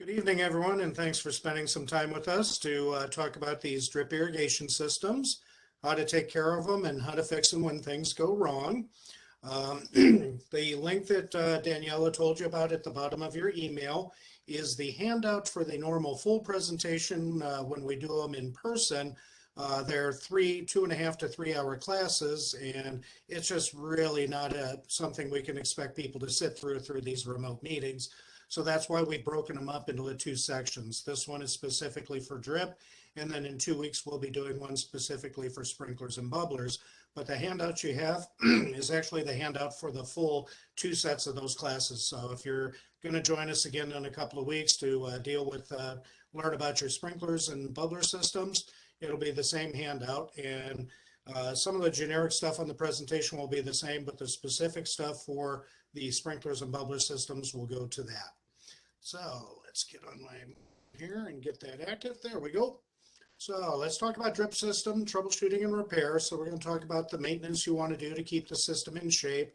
Good evening, everyone, and thanks for spending some time with us to talk about these drip irrigation systems, how to take care of them, and how to fix them when things go wrong. The link that Daniela told you about at the bottom of your email is the handout for the normal full presentation when we do them in person. They're 2.5 to 3 hour classes, and it's just really not something we can expect people to sit through these remote meetings. So that's why we've broken them up into the two sections. This one is specifically for drip, and then in 2 weeks we'll be doing one specifically for sprinklers and bubblers. But the handout you have is actually the handout for the full 2 sets of those classes. So if you're going to join us again in a couple of weeks to learn about your sprinklers and bubbler systems, it'll be the same handout, and some of the generic stuff on the presentation will be the same, but the specific stuff for the sprinklers and bubbler systems will go to that. So let's get on my here and get that active. There we go. So let's talk about drip system, troubleshooting and repair. So we're going to talk about the maintenance you want to do to keep the system in shape,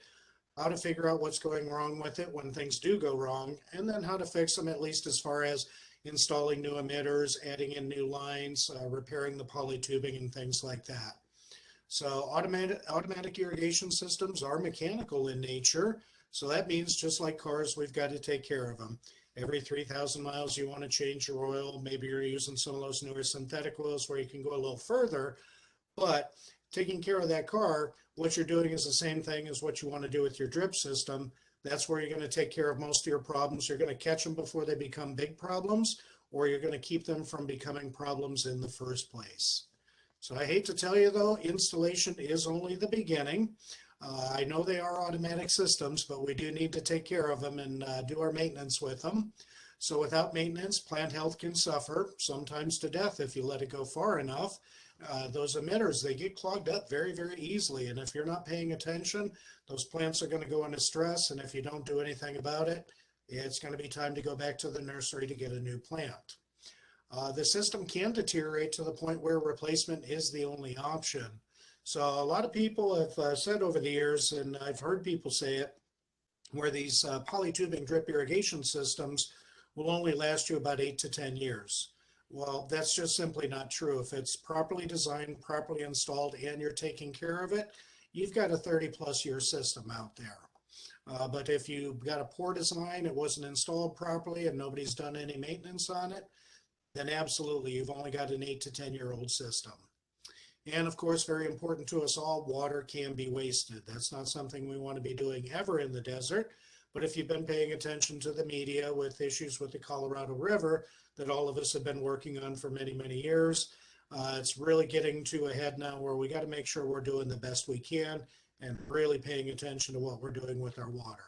how to figure out what's going wrong with it when things do go wrong, and then how to fix them, at least as far as installing new emitters, adding in new lines, repairing the poly tubing and things like that. So automatic irrigation systems are mechanical in nature. So that means just like cars, we've got to take care of them. Every 3,000 miles, you want to change your oil. Maybe you're using some of those newer synthetic oils where you can go a little further. But taking care of that car, what you're doing is the same thing as what you want to do with your drip system. That's where you're going to take care of most of your problems. You're going to catch them before they become big problems, or you're going to keep them from becoming problems in the first place. So I hate to tell you, though, installation is only the beginning. I know they are automatic systems, but we do need to take care of them and do our maintenance with them. So without maintenance, plant health can suffer, sometimes to death if you let it go far enough. Those emitters, they get clogged up very, very easily. And if you're not paying attention, those plants are going to go into stress. And if you don't do anything about it, it's going to be time to go back to the nursery to get a new plant. The system can deteriorate to the point where replacement is the only option. So a lot of people have said over the years, and I've heard people say it, where these polytubing drip irrigation systems will only last you about 8 to 10 years. Well, that's just simply not true. If it's properly designed, properly installed, and you're taking care of it, you've got a 30+ year system out there. But if you've got a poor design, it wasn't installed properly, and nobody's done any maintenance on it, then absolutely, you've only got an 8 to 10-year-old system. And of course, very important to us all, water can be wasted. That's not something we want to be doing ever in the desert. But if you've been paying attention to the media with issues with the Colorado River that all of us have been working on for many, many years, it's really getting to a head now where we got to make sure we're doing the best we can and really paying attention to what we're doing with our water.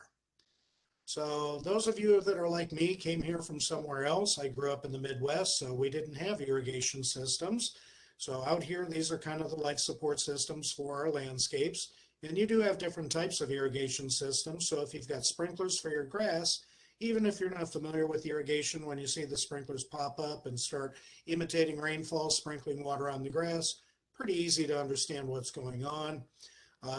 So those of you that are like me came here from somewhere else. I grew up in the Midwest, so we didn't have irrigation systems. So out here, these are kind of the life support systems for our landscapes. And you do have different types of irrigation systems. So if you've got sprinklers for your grass, even if you're not familiar with irrigation, when you see the sprinklers pop up and start imitating rainfall, sprinkling water on the grass, pretty easy to understand what's going on.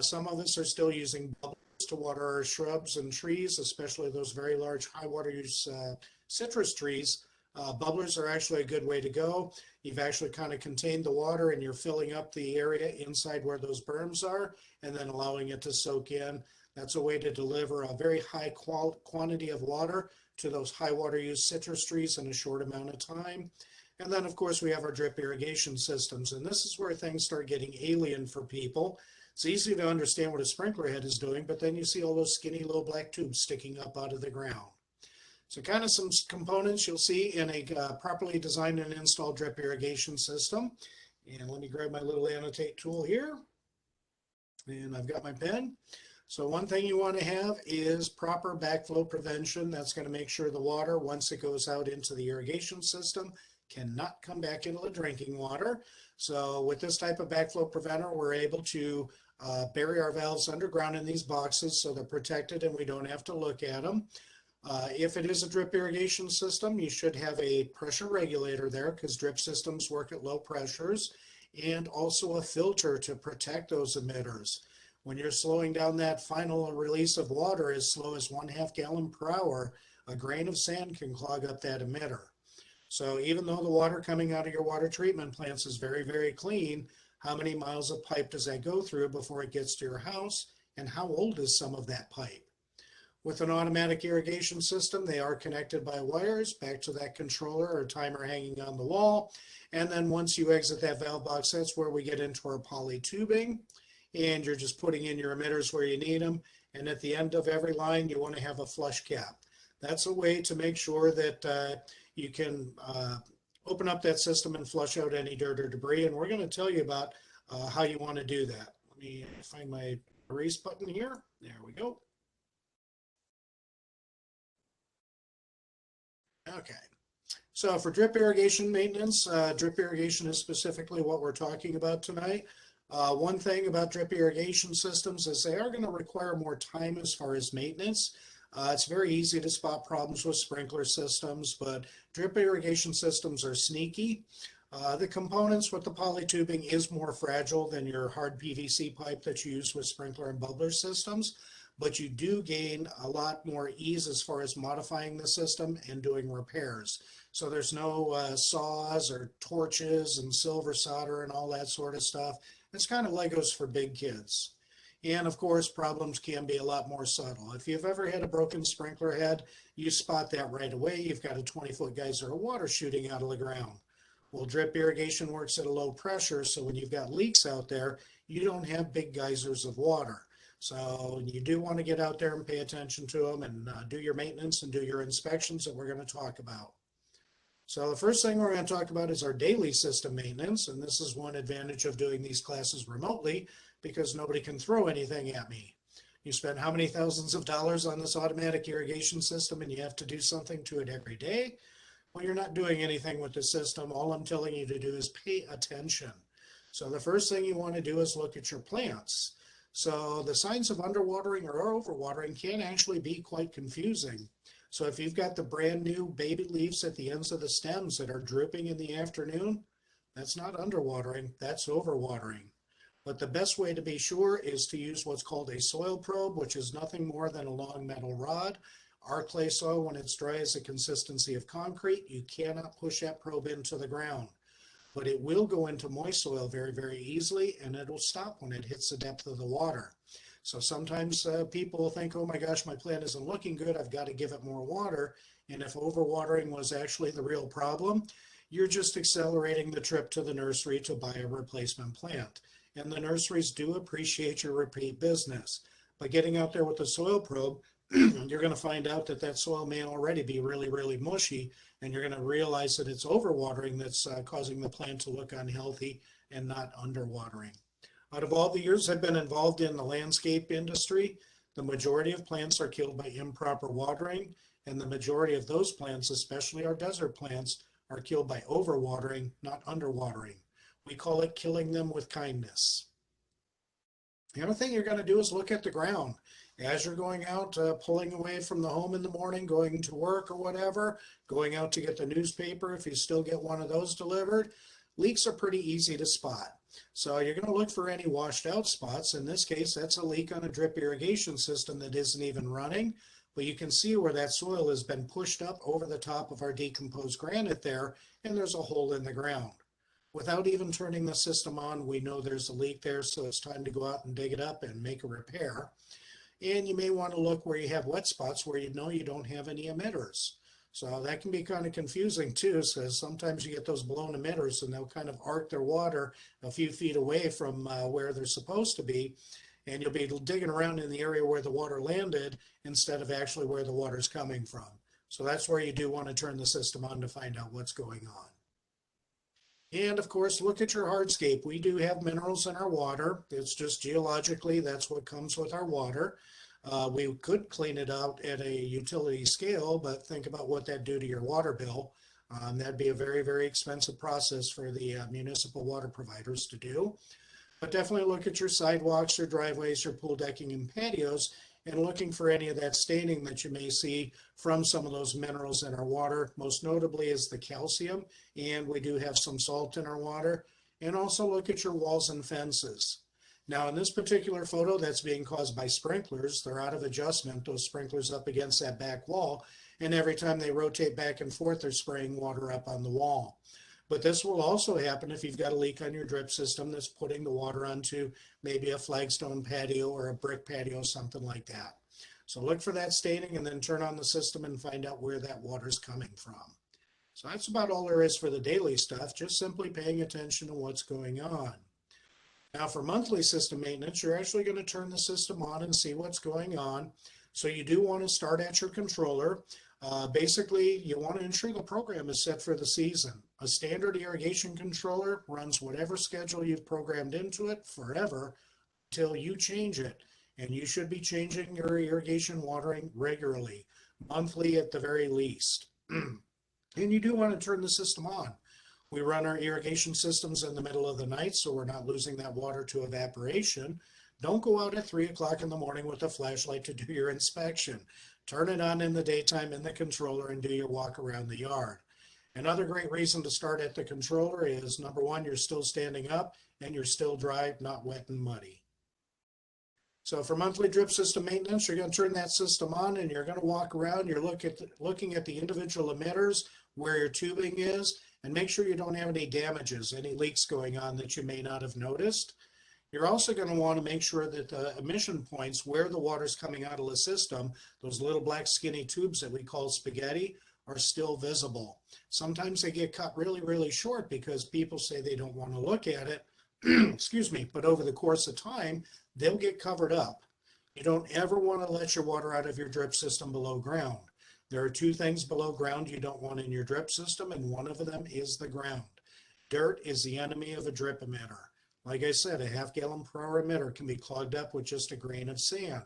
Some of us are still using bubblers to water our shrubs and trees, especially those very large high water use citrus trees. Bubblers are actually a good way to go. You've actually kind of contained the water and you're filling up the area inside where those berms are and then allowing it to soak in. That's a way to deliver a very high quantity of water to those high water use citrus trees in a short amount of time. And then of course we have our drip irrigation systems, and this is where things start getting alien for people. It's easy to understand what a sprinkler head is doing, but then you see all those skinny little black tubes sticking up out of the ground. So kind of some components you'll see in a properly designed and installed drip irrigation system. And let me grab my little annotate tool here. And I've got my pen. So one thing you want to have is proper backflow prevention. That's going to make sure the water, once it goes out into the irrigation system, cannot come back into the drinking water. So with this type of backflow preventer, we're able to bury our valves underground in these boxes so they're protected and we don't have to look at them. If it is a drip irrigation system, you should have a pressure regulator there because drip systems work at low pressures, and also a filter to protect those emitters. When you're slowing down that final release of water as slow as 1/2 gallon per hour, a grain of sand can clog up that emitter. So even though the water coming out of your water treatment plants is very, very clean, how many miles of pipe does that go through before it gets to your house? And how old is some of that pipe? With an automatic irrigation system, they are connected by wires back to that controller or timer hanging on the wall. And then once you exit that valve box, that's where we get into our poly tubing. And you're just putting in your emitters where you need them. And at the end of every line, you want to have a flush cap. That's a way to make sure that you can open up that system and flush out any dirt or debris. And we're going to tell you about how you want to do that. Let me find my erase button here. There we go. Okay. So for drip irrigation maintenance, drip irrigation is specifically what we're talking about tonight. One thing about drip irrigation systems is they are going to require more time as far as maintenance. It's very easy to spot problems with sprinkler systems, but drip irrigation systems are sneaky. The components with the poly tubing is more fragile than your hard PVC pipe that you use with sprinkler and bubbler systems, but you do gain a lot more ease as far as modifying the system and doing repairs. So there's no saws or torches and silver solder and all that sort of stuff. It's kind of Legos for big kids. And of course, problems can be a lot more subtle. If you've ever had a broken sprinkler head, you spot that right away. You've got a 20-foot geyser of water shooting out of the ground. Well, drip irrigation works at a low pressure, so when you've got leaks out there, you don't have big geysers of water. So you do want to get out there and pay attention to them and do your maintenance and do your inspections that we're going to talk about. So the first thing we're going to talk about is our daily system maintenance, and this is one advantage of doing these classes remotely because nobody can throw anything at me. You spend how many thousands of dollars on this automatic irrigation system and you have to do something to it every day? Well, you're not doing anything with the system. All I'm telling you to do is pay attention. So the first thing you want to do is look at your plants. So the signs of underwatering or overwatering can actually be quite confusing. So if you've got the brand new baby leaves at the ends of the stems that are drooping in the afternoon, that's not underwatering, that's overwatering. But the best way to be sure is to use what's called a soil probe, which is nothing more than a long metal rod. Our clay soil, when it's dry, is the consistency of concrete. You cannot push that probe into the ground, but it will go into moist soil very, very easily, and it'll stop when it hits the depth of the water. So sometimes people think, oh my gosh, my plant isn't looking good, I've got to give it more water. And if overwatering was actually the real problem, you're just accelerating the trip to the nursery to buy a replacement plant. And the nurseries do appreciate your repeat business. By getting out there with the soil probe, you're going to find out that that soil may already be really, really mushy, and you're going to realize that it's overwatering that's causing the plant to look unhealthy and not underwatering. Out of all the years I've been involved in the landscape industry, the majority of plants are killed by improper watering, and the majority of those plants, especially our desert plants, are killed by overwatering, not underwatering. We call it killing them with kindness. The other thing you're going to do is look at the ground. As you're going out, pulling away from the home in the morning, going to work or whatever, going out to get the newspaper if you still get one of those delivered, leaks are pretty easy to spot. So you're going to look for any washed out spots. In this case, that's a leak on a drip irrigation system that isn't even running, but you can see where that soil has been pushed up over the top of our decomposed granite there, and there's a hole in the ground. Without even turning the system on, we know there's a leak there, so it's time to go out and dig it up and make a repair. And you may want to look where you have wet spots where you know you don't have any emitters. So that can be kind of confusing too, because sometimes you get those blown emitters and they'll kind of arc their water a few feet away from where they're supposed to be. And you'll be digging around in the area where the water landed instead of actually where the water's coming from. So that's where you do want to turn the system on to find out what's going on. And of course, look at your hardscape. We do have minerals in our water. It's just geologically, that's what comes with our water. We could clean it out at a utility scale, but think about what that'd do to your water bill. That'd be a very, very expensive process for the municipal water providers to do. But definitely look at your sidewalks, your driveways, your pool decking and patios, and looking for any of that staining that you may see from some of those minerals in our water. Most notably is the calcium, and we do have some salt in our water. And also look at your walls and fences. Now in this particular photo, that's being caused by sprinklers. They're out of adjustment, those sprinklers up against that back wall, and every time they rotate back and forth, they're spraying water up on the wall. But this will also happen if you've got a leak on your drip system that's putting the water onto maybe a flagstone patio or a brick patio, something like that. So look for that staining and then turn on the system and find out where that water's coming from. So that's about all there is for the daily stuff, just simply paying attention to what's going on. Now for monthly system maintenance, you're actually going to turn the system on and see what's going on. So you do want to start at your controller. Basically, you want to ensure the program is set for the season. A standard irrigation controller runs whatever schedule you've programmed into it forever until you change it. And you should be changing your irrigation watering regularly, monthly at the very least. And you do want to turn the system on. We run our irrigation systems in the middle of the night, so we're not losing that water to evaporation. Don't go out at 3 o'clock in the morning with a flashlight to do your inspection. Turn it on in the daytime in the controller and do your walk around the yard. Another great reason to start at the controller is, number one, you're still standing up and you're still dry, not wet and muddy. So for monthly drip system maintenance, you're going to turn that system on and you're going to walk around. You're looking at the individual emitters, where your tubing is, and make sure you don't have any damages, any leaks going on that you may not have noticed. You're also going to want to make sure that the emission points where the water's coming out of the system, those little black skinny tubes that we call spaghetti, are still visible. Sometimes they get cut really, really short because people say they don't want to look at it. Excuse me, but over the course of time, they'll get covered up. You don't ever want to let your water out of your drip system below ground. There are two things below ground you don't want in your drip system, and one of them is the ground. Dirt is the enemy of a drip emitter. Like I said, a half-gallon per hour emitter can be clogged up with just a grain of sand.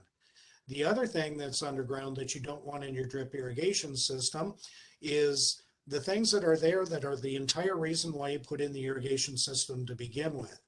The other thing that's underground that you don't want in your drip irrigation system is the things that are there that are the entire reason why you put in the irrigation system to begin with.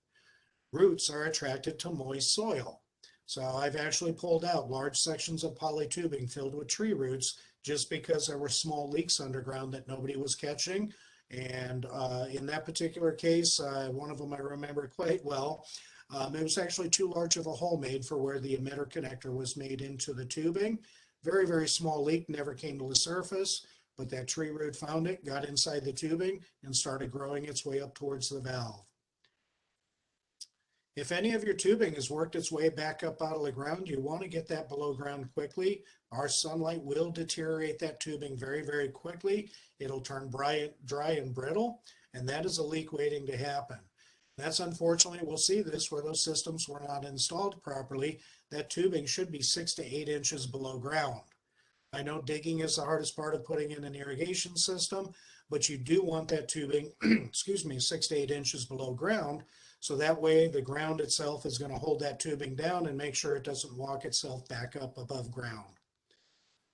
Roots are attracted to moist soil. So I've actually pulled out large sections of poly tubing filled with tree roots just because there were small leaks underground that nobody was catching. And in that particular case, one of them I remember quite well. It was actually too large of a hole made for where the emitter connector was made into the tubing. Very, very small leak, never came to the surface, but that tree root found it, got inside the tubing, and started growing its way up towards the valve. If any of your tubing has worked its way back up out of the ground, you want to get that below ground quickly. Our sunlight will deteriorate that tubing very, very quickly. It'll turn dry and brittle, and that is a leak waiting to happen. That's unfortunately, we'll see this where those systems were not installed properly. That tubing should be 6 to 8 inches below ground. I know digging is the hardest part of putting in an irrigation system, but you do want that tubing, excuse me, 6 to 8 inches below ground. So that way the ground itself is going to hold that tubing down and make sure it doesn't walk itself back up above ground.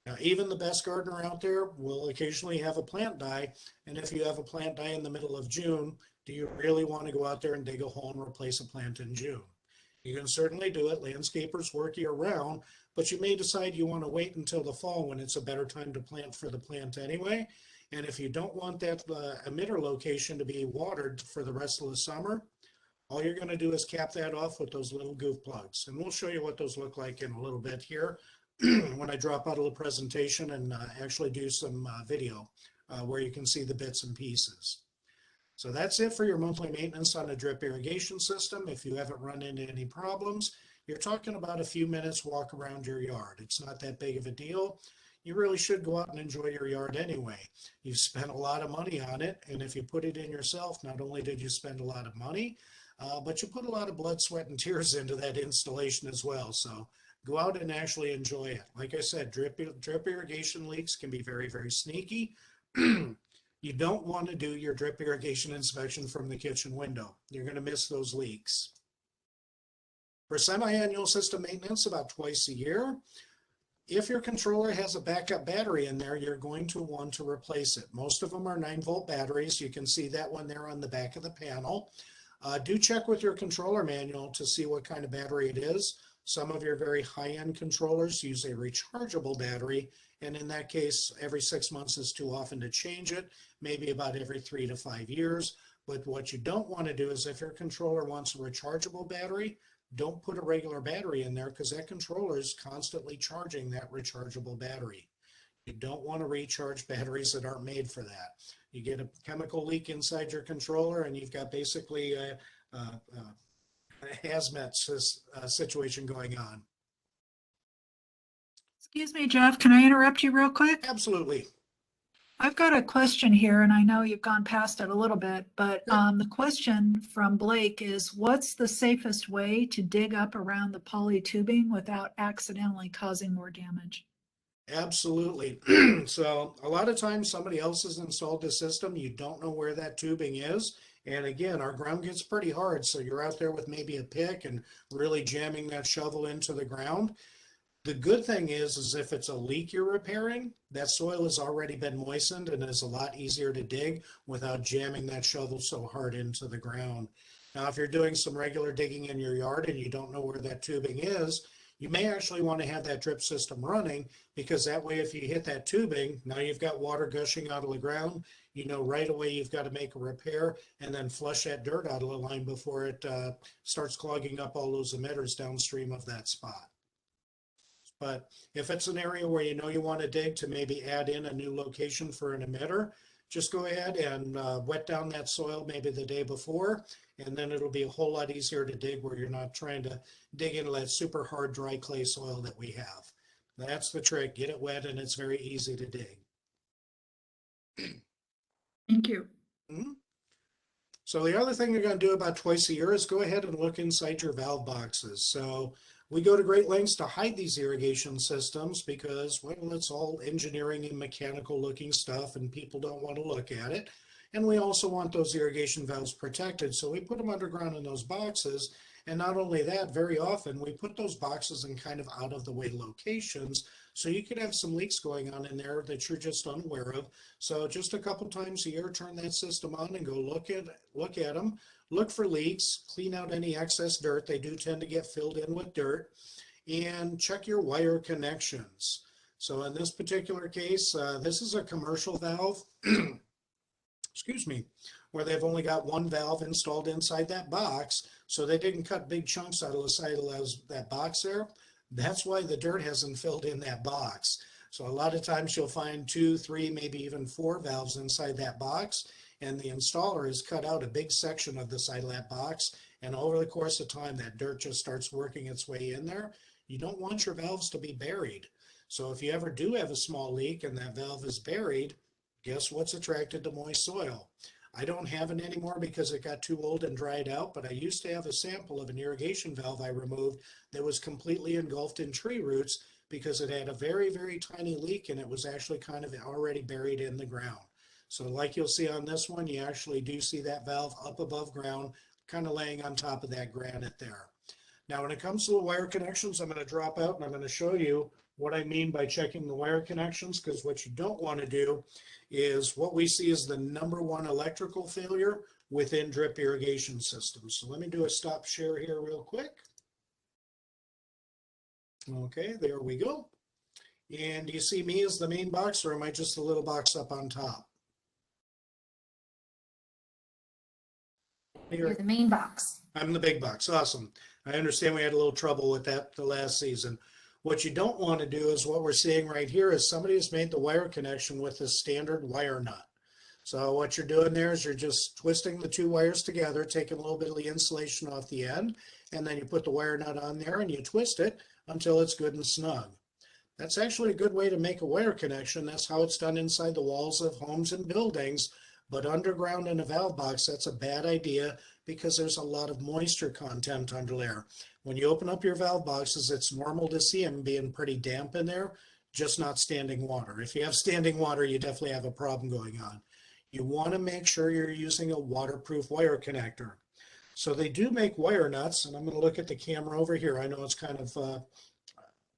Now, even the best gardener out there will occasionally have a plant die. And if you have a plant die in the middle of June, do you really want to go out there and dig a hole and replace a plant in June? You can certainly do it. Landscapers work year round, but you may decide you want to wait until the fall when it's a better time to plant for the plant anyway. And if you don't want that emitter location to be watered for the rest of the summer, all you're going to do is cap that off with those little goof plugs. And we'll show you what those look like in a little bit here when I drop out of the presentation and actually do some video where you can see the bits and pieces. So that's it for your monthly maintenance on a drip irrigation system. If you haven't run into any problems, you're talking about a few minutes walk around your yard. It's not that big of a deal. You really should go out and enjoy your yard anyway. You've spent a lot of money on it, and if you put it in yourself, not only did you spend a lot of money, but you put a lot of blood, sweat, and tears into that installation as well. So go out and actually enjoy it. Like I said, drip irrigation leaks can be very, very sneaky. You don't want to do your drip irrigation inspection from the kitchen window. You're going to miss those leaks. For semi-annual system maintenance, about twice a year, if your controller has a backup battery in there, you're going to want to replace it. Most of them are 9-volt batteries. You can see that one there on the back of the panel. Do check with your controller manual to see what kind of battery it is. Some of your very high-end controllers use a rechargeable battery, and in that case, every 6 months is too often to change it, maybe about every 3 to 5 years. But what you don't want to do is if your controller wants a rechargeable battery, don't put a regular battery in there because that controller is constantly charging that rechargeable battery. You don't want to recharge batteries that aren't made for that. You get a chemical leak inside your controller and you've got basically a hazmat situation going on. Excuse me, Jeff, can I interrupt you real quick? Absolutely. I've got a question here, and I know you've gone past it a little bit, but the question from Blake is, what's the safest way to dig up around the poly tubing without accidentally causing more damage? Absolutely. So a lot of times somebody else has installed the system, you don't know where that tubing is. And again, our ground gets pretty hard. So you're out there with maybe a pick and really jamming that shovel into the ground. The good thing is if it's a leak you're repairing, that soil has already been moistened and is a lot easier to dig without jamming that shovel so hard into the ground. Now, if you're doing some regular digging in your yard and you don't know where that tubing is, you may actually want to have that drip system running, because that way if you hit that tubing, now you've got water gushing out of the ground, you know right away you've got to make a repair and then flush that dirt out of the line before it starts clogging up all those emitters downstream of that spot. But if it's an area where you know you want to dig to maybe add in a new location for an emitter, just go ahead and wet down that soil maybe the day before, and then it'll be a whole lot easier to dig where you're not trying to dig into that super hard dry clay soil that we have. That's the trick. Get it wet and it's very easy to dig. Thank you. Mm-hmm. So the other thing you're going to do about twice a year is go ahead and look inside your valve boxes. So we go to great lengths to hide these irrigation systems because, well, it's all engineering and mechanical looking stuff and people don't want to look at it. And we also want those irrigation valves protected. So we put them underground in those boxes. And not only that, very often we put those boxes in kind of out of the way locations. So you could have some leaks going on in there that you're just unaware of. So just a couple times a year, turn that system on and go look at them. Look for leaks, clean out any excess dirt. They do tend to get filled in with dirt, and check your wire connections. So in this particular case, this is a commercial valve, excuse me, where they've only got one valve installed inside that box. So they didn't cut big chunks out of the side of that box there. That's why the dirt hasn't filled in that box. So a lot of times you'll find 2, 3, maybe even 4 valves inside that box, and the installer has cut out a big section of the side of that box, and over the course of time that dirt just starts working its way in there. You don't want your valves to be buried. So if you ever do have a small leak and that valve is buried, guess what's attracted to moist soil? I don't have it anymore because it got too old and dried out, but I used to have a sample of an irrigation valve I removed that was completely engulfed in tree roots because it had a very, very tiny leak and it was actually kind of already buried in the ground. So like you'll see on this one, you actually do see that valve up above ground, kind of laying on top of that granite there. Now, when it comes to the wire connections, I'm going to drop out and I'm going to show you what I mean by checking the wire connections, because what you don't want to do is what we see is the #1 electrical failure within drip irrigation systems. So let me do a stop share here real quick. Okay, there we go. And do you see me as the main box, or am I just a little box up on top? You're the main box. I'm the big box. Awesome. I understand we had a little trouble with that the last season. What you don't want to do is what we're seeing right here is somebody has made the wire connection with a standard wire nut. So what you're doing there is you're just twisting the 2 wires together, taking a little bit of the insulation off the end, and then you put the wire nut on there and you twist it until it's good and snug. That's actually a good way to make a wire connection. That's how it's done inside the walls of homes and buildings. But underground in a valve box, that's a bad idea because there's a lot of moisture content under there. When you open up your valve boxes, it's normal to see them being pretty damp in there, just not standing water. If you have standing water, you definitely have a problem going on. You want to make sure you're using a waterproof wire connector. So they do make wire nuts, and I'm going to look at the camera over here. I know it's kind of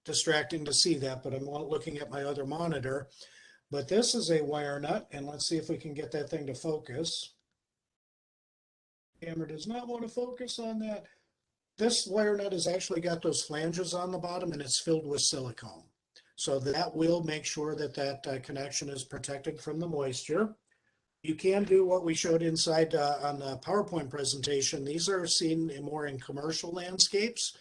distracting to see that, but I'm looking at my other monitor. But this is a wire nut, and let's see if we can get that thing to focus. Camera does not want to focus on that. This wire nut has actually got those flanges on the bottom, and it's filled with silicone. So that will make sure that that connection is protected from the moisture. You can do what we showed inside on the PowerPoint presentation. These are seen more in commercial landscapes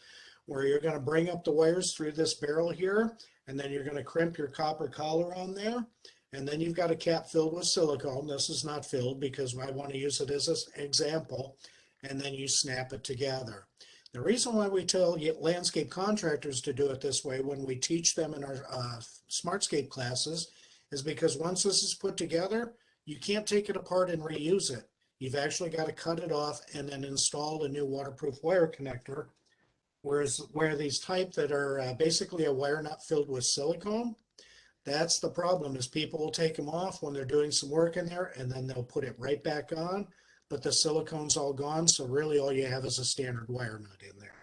where you're going to bring up the wires through this barrel here, and then you're going to crimp your copper collar on there. And then you've got a cap filled with silicone. This is not filled because I want to use it as an example. And then you snap it together. The reason why we tell landscape contractors to do it this way when we teach them in our Smartscape classes is because once this is put together, you can't take it apart and reuse it. You've actually got to cut it off and then install a new waterproof wire connector. Whereas where these type that are basically a wire nut filled with silicone, that's the problem, is people will take them off when they're doing some work in there and then they'll put it right back on, but the silicone's all gone. So really all you have is a standard wire nut in there.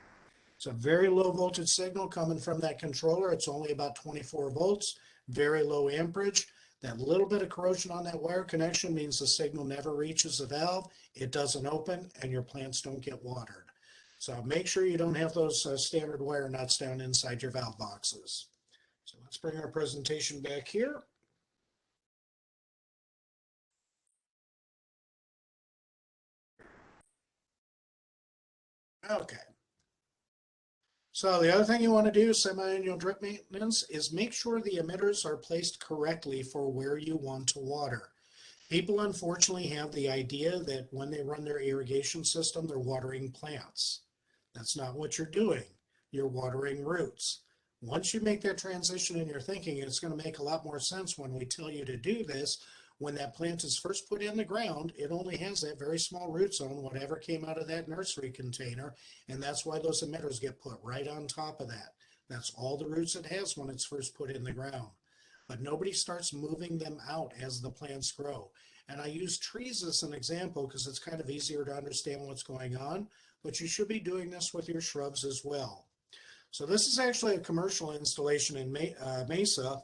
It's a very low voltage signal coming from that controller. It's only about 24 volts, very low amperage. That little bit of corrosion on that wire connection means the signal never reaches the valve, it doesn't open, and your plants don't get watered. So make sure you don't have those standard wire nuts down inside your valve boxes. So let's bring our presentation back here. Okay. So the other thing you want to do, semi-annual drip maintenance, is make sure the emitters are placed correctly for where you want to water. People unfortunately have the idea that when they run their irrigation system, they're watering plants. That's not what you're doing. You're watering roots. Once you make that transition in your thinking, it's going to make a lot more sense when we tell you to do this. When that plant is first put in the ground, it only has that very small root zone, whatever came out of that nursery container, and that's why those emitters get put right on top of that. That's all the roots it has when it's first put in the ground. But nobody starts moving them out as the plants grow. And I use trees as an example because it's kind of easier to understand what's going on, but you should be doing this with your shrubs as well. So this is actually a commercial installation in Mesa.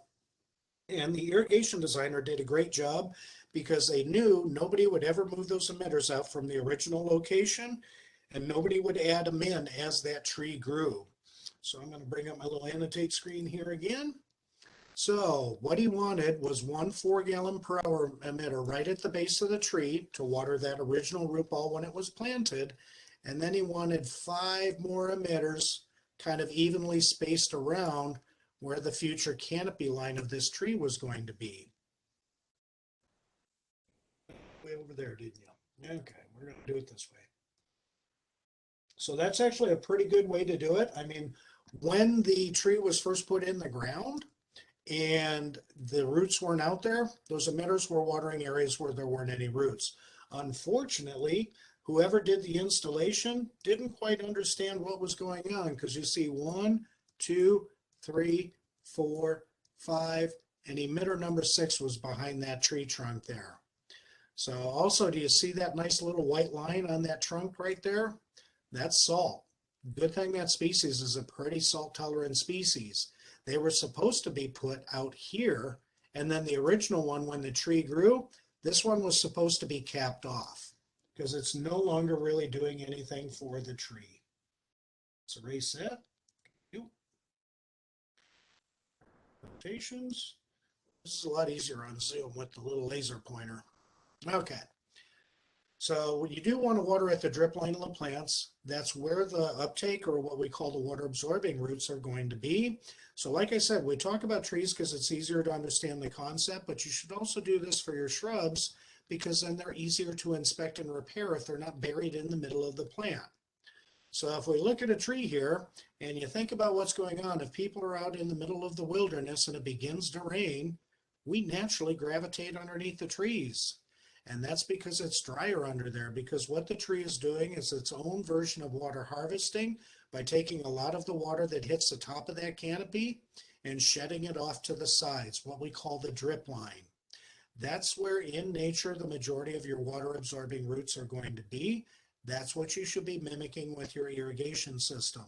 And the irrigation designer did a great job because they knew nobody would ever move those emitters out from the original location and nobody would add them in as that tree grew. So I'm going to bring up my little annotate screen here again. So what he wanted was one 4-gallon per hour emitter right at the base of the tree to water that original root ball when it was planted. And then he wanted 5 more emitters kind of evenly spaced around where the future canopy line of this tree was going to be. Way over there, didn't you? Okay, we're going to do it this way. So that's actually a pretty good way to do it. I mean, when the tree was first put in the ground and the roots weren't out there, those emitters were watering areas where there weren't any roots. Unfortunately, whoever did the installation didn't quite understand what was going on because you see 1, 2, 3, 4, 5, and emitter number 6 was behind that tree trunk there. So also, do you see that nice little white line on that trunk right there? That's salt. Good thing that species is a pretty salt tolerant species. They were supposed to be put out here, and then the original one, when the tree grew, this one was supposed to be capped off because it's no longer really doing anything for the tree. Let's erase that. Notations. This is a lot easier on Zoom with the little laser pointer. Okay. So you do want to water at the drip line of the plants. That's where the uptake, or what we call the water absorbing roots, are going to be. So like I said, we talk about trees because it's easier to understand the concept, but you should also do this for your shrubs because then they're easier to inspect and repair if they're not buried in the middle of the plant. So if we look at a tree here and you think about what's going on, if people are out in the middle of the wilderness and it begins to rain, we naturally gravitate underneath the trees. And that's because it's drier under there, because what the tree is doing is its own version of water harvesting by taking a lot of the water that hits the top of that canopy and shedding it off to the sides, what we call the drip line. That's where in nature the majority of your water absorbing roots are going to be. That's what you should be mimicking with your irrigation system.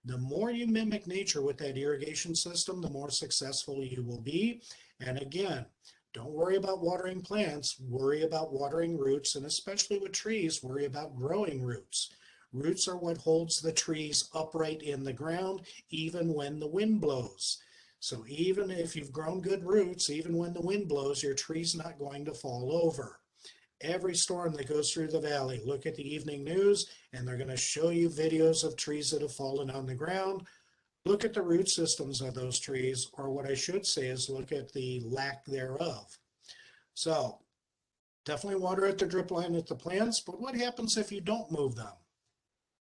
The more you mimic nature with that irrigation system, the more successful you will be. And again, don't worry about watering plants, worry about watering roots, and especially with trees, worry about growing roots. Roots are what holds the trees upright in the ground, even when the wind blows. So even if you've grown good roots, even when the wind blows, your tree's not going to fall over. every storm that goes through the valley. Look at the evening news, and they're going to show you videos of trees that have fallen on the ground. Look at the root systems of those trees, or what I should say is look at the lack thereof. So definitely water at the drip line at the plants, but what happens if you don't move them?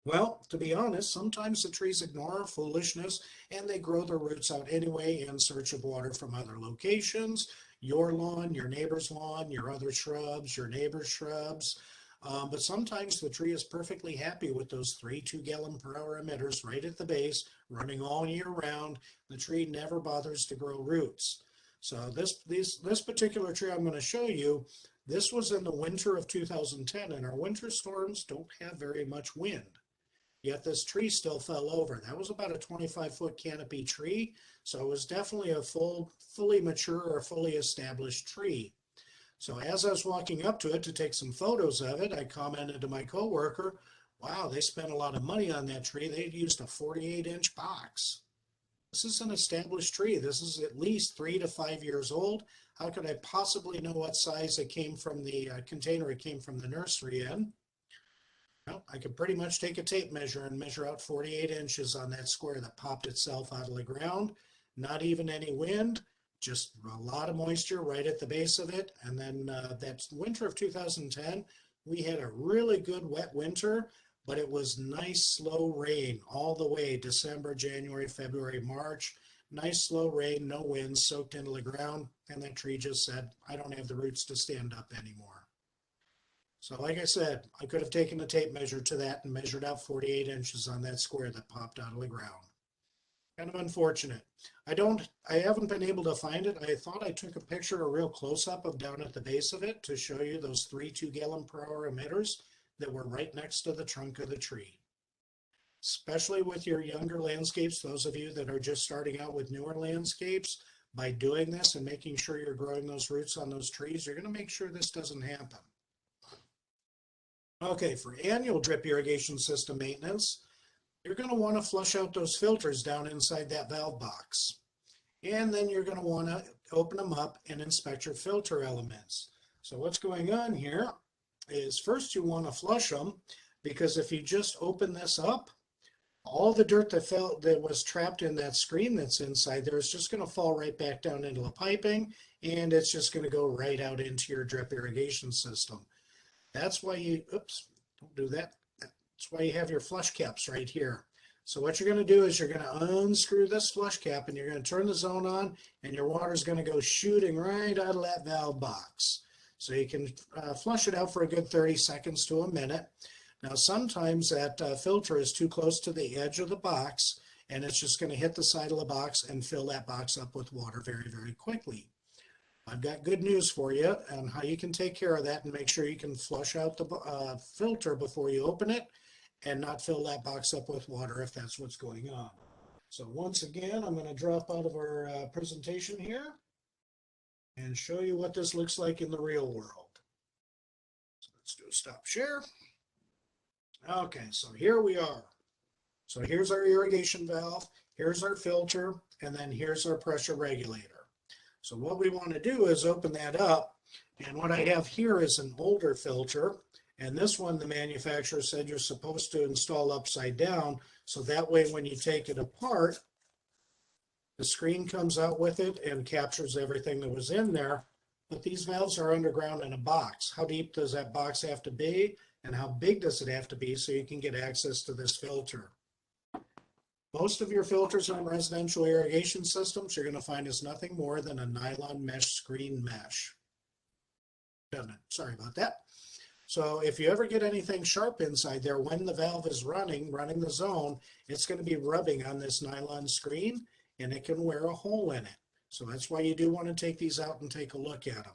Well, to be honest, sometimes the trees ignore our foolishness and they grow their roots out anyway in search of water from other locations, your lawn, your neighbor's lawn, your other shrubs, your neighbor's shrubs. But sometimes the tree is perfectly happy with those 3 2-gallon per hour emitters right at the base, running all year round. The tree never bothers to grow roots. So this particular tree I'm going to show you, this was in the winter of 2010, and our winter storms don't have very much wind. Yet this tree still fell over. That was about a 25-foot canopy tree, so it was definitely a fully mature or fully established tree. So as I was walking up to it to take some photos of it, I commented to my coworker, wow, they spent a lot of money on that tree. They used a 48-inch box. This is an established tree. This is at least 3 to 5 years old. How could I possibly know what size it came from the container it came from the nursery in? Well, I could pretty much take a tape measure and measure out 48 inches on that square that popped itself out of the ground. Not even any wind, just a lot of moisture right at the base of it. And then that winter of 2010, we had a really good wet winter, but it was nice slow rain all the way December, January, February, March. Nice slow rain, no wind, soaked into the ground. And that tree just said, I don't have the roots to stand up anymore. So like I said, I could have taken a tape measure to that and measured out 48 inches on that square that popped out of the ground. Kind of unfortunate. I haven't been able to find it. I thought I took a picture, a real close-up of down at the base of it to show you those 3 2-gallon per hour emitters that were right next to the trunk of the tree. Especially with your younger landscapes, those of you that are just starting out with newer landscapes, by doing this and making sure you're growing those roots on those trees, you're going to make sure this doesn't happen. Okay, for annual drip irrigation system maintenance, you're going to want to flush out those filters down inside that valve box. And then you're going to want to open them up and inspect your filter elements. So what's going on here is first you want to flush them, because if you just open this up, all the dirt that was trapped in that screen that's inside there is just going to fall right back down into the piping, and it's just going to go right out into your drip irrigation system. That's why you, oops, don't do that. That's why you have your flush caps right here. So what you're going to do is you're going to unscrew this flush cap and you're going to turn the zone on, and your water is going to go shooting right out of that valve box. So you can flush it out for a good 30 seconds to a minute. Now sometimes that filter is too close to the edge of the box, and it's just going to hit the side of the box and fill that box up with water very, very quickly. I've got good news for you on how you can take care of that and make sure you can flush out the filter before you open it and not fill that box up with water if that's what's going on. So once again, I'm going to drop out of our presentation here and show you what this looks like in the real world. So let's do a stop share. Okay, so here we are. So here's our irrigation valve, here's our filter, and then here's our pressure regulator. So what we want to do is open that up, and what I have here is an older filter, and this one the manufacturer said you're supposed to install upside down, so that way when you take it apart, the screen comes out with it and captures everything that was in there. But these valves are underground in a box. How deep does that box have to be, and how big does it have to be so you can get access to this filter? Most of your filters on residential irrigation systems you're going to find is nothing more than a nylon mesh screen mesh. Sorry about that. So if you ever get anything sharp inside there, when the valve is running the zone, it's going to be rubbing on this nylon screen, and it can wear a hole in it. So that's why you do want to take these out and take a look at them.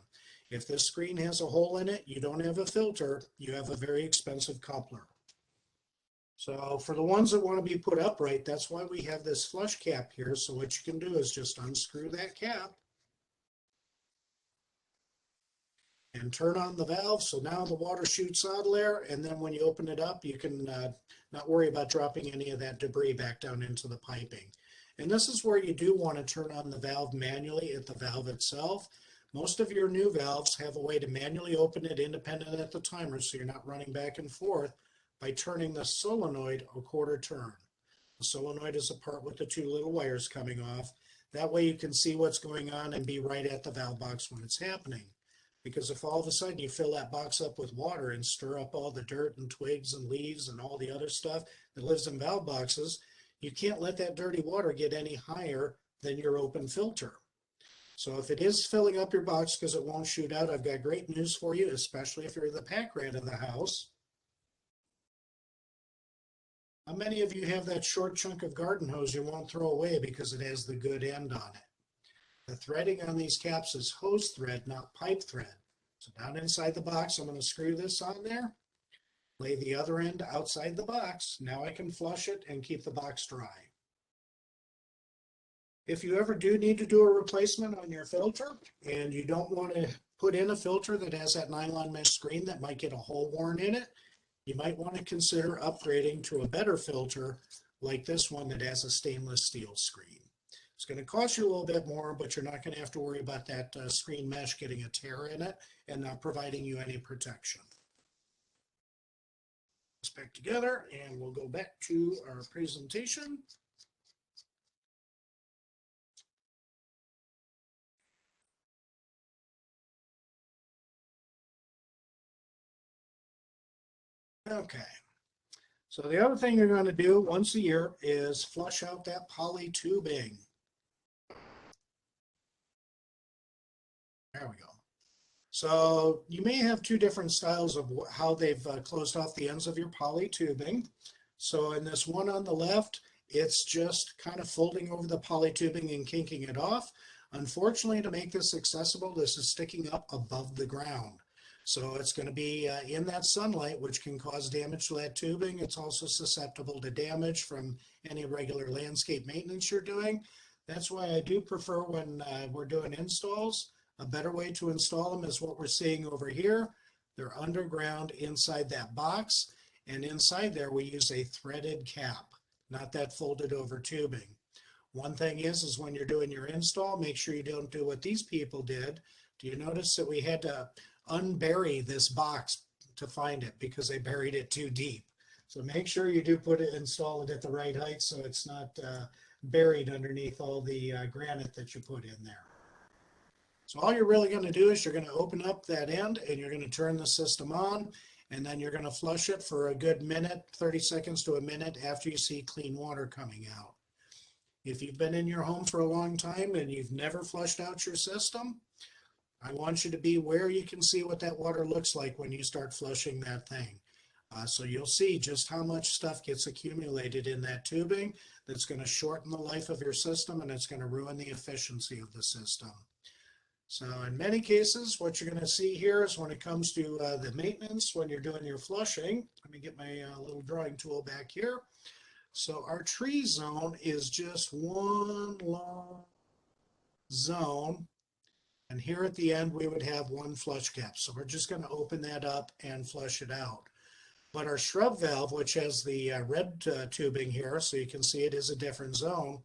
If this screen has a hole in it, you don't have a filter, you have a very expensive coupler. So for the ones that want to be put upright, that's why we have this flush cap here. So what you can do is just unscrew that cap and turn on the valve. So now the water shoots out of there, and then when you open it up, you can not worry about dropping any of that debris back down into the piping. And this is where you do want to turn on the valve manually at the valve itself. Most of your new valves have a way to manually open it independent at the timer, so you're not running back and forth, by turning the solenoid a quarter turn. The solenoid is the part with the two little wires coming off. That way you can see what's going on and be right at the valve box when it's happening. Because if all of a sudden you fill that box up with water and stir up all the dirt and twigs and leaves and all the other stuff that lives in valve boxes, you can't let that dirty water get any higher than your open filter. So if it is filling up your box because it won't shoot out, I've got great news for you, especially if you're the pack rat of the house. How many of you have that short chunk of garden hose you won't throw away because it has the good end on it? The threading on these caps is hose thread, not pipe thread. So down inside the box, I'm going to screw this on there, lay the other end outside the box. Now I can flush it and keep the box dry. If you ever do need to do a replacement on your filter and you don't want to put in a filter that has that nylon mesh screen that might get a hole worn in it, you might want to consider upgrading to a better filter like this one that has a stainless steel screen. It's going to cost you a little bit more, but you're not going to have to worry about that screen mesh getting a tear in it and not providing you any protection. Let's back together and we'll go back to our presentation. Okay, so the other thing you're going to do once a year is flush out that poly tubing. There we go. So you may have two different styles of how they've closed off the ends of your poly tubing. So in this one on the left, it's just kind of folding over the poly tubing and kinking it off. Unfortunately, to make this accessible, this is sticking up above the ground. So it's going to be in that sunlight, which can cause damage to that tubing. It's also susceptible to damage from any regular landscape maintenance you're doing. That's why I do prefer when we're doing installs. A better way to install them is what we're seeing over here. They're underground inside that box, and inside there we use a threaded cap, not that folded over tubing. One thing is when you're doing your install, make sure you don't do what these people did. Do you notice that we had to unbury this box to find it because they buried it too deep? So make sure you do install it at the right height so it's not buried underneath all the granite that you put in there. So all you're really going to do is you're going to open up that end and you're going to turn the system on, and then you're going to flush it for a good minute, 30 seconds to a minute after you see clean water coming out. If you've been in your home for a long time and you've never flushed out your system, I want you to be where you can see what that water looks like when you start flushing that thing. So you'll see just how much stuff gets accumulated in that tubing that's going to shorten the life of your system, and it's going to ruin the efficiency of the system. So in many cases, what you're going to see here is when it comes to the maintenance, when you're doing your flushing, let me get my little drawing tool back here. So our tree zone is just one long zone. And here at the end, we would have one flush cap. So we're just going to open that up and flush it out. But our shrub valve, which has the red tubing here, so you can see it is a different zone,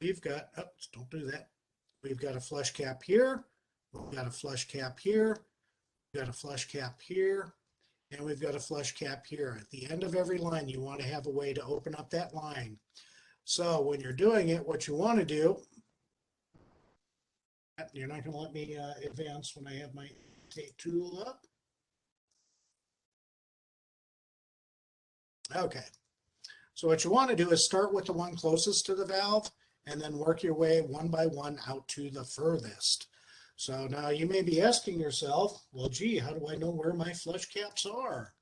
we've got, oops, don't do that. We've got a flush cap here, we've got a flush cap here, we've got a flush cap here, and we've got a flush cap here. At the end of every line, you want to have a way to open up that line. So when you're doing it, what you want to do, you're not going to let me advance when I have my tape tool up. Okay, so what you want to do is start with the one closest to the valve and then work your way one by one out to the furthest. So now you may be asking yourself, well, gee, how do I know where my flush caps are?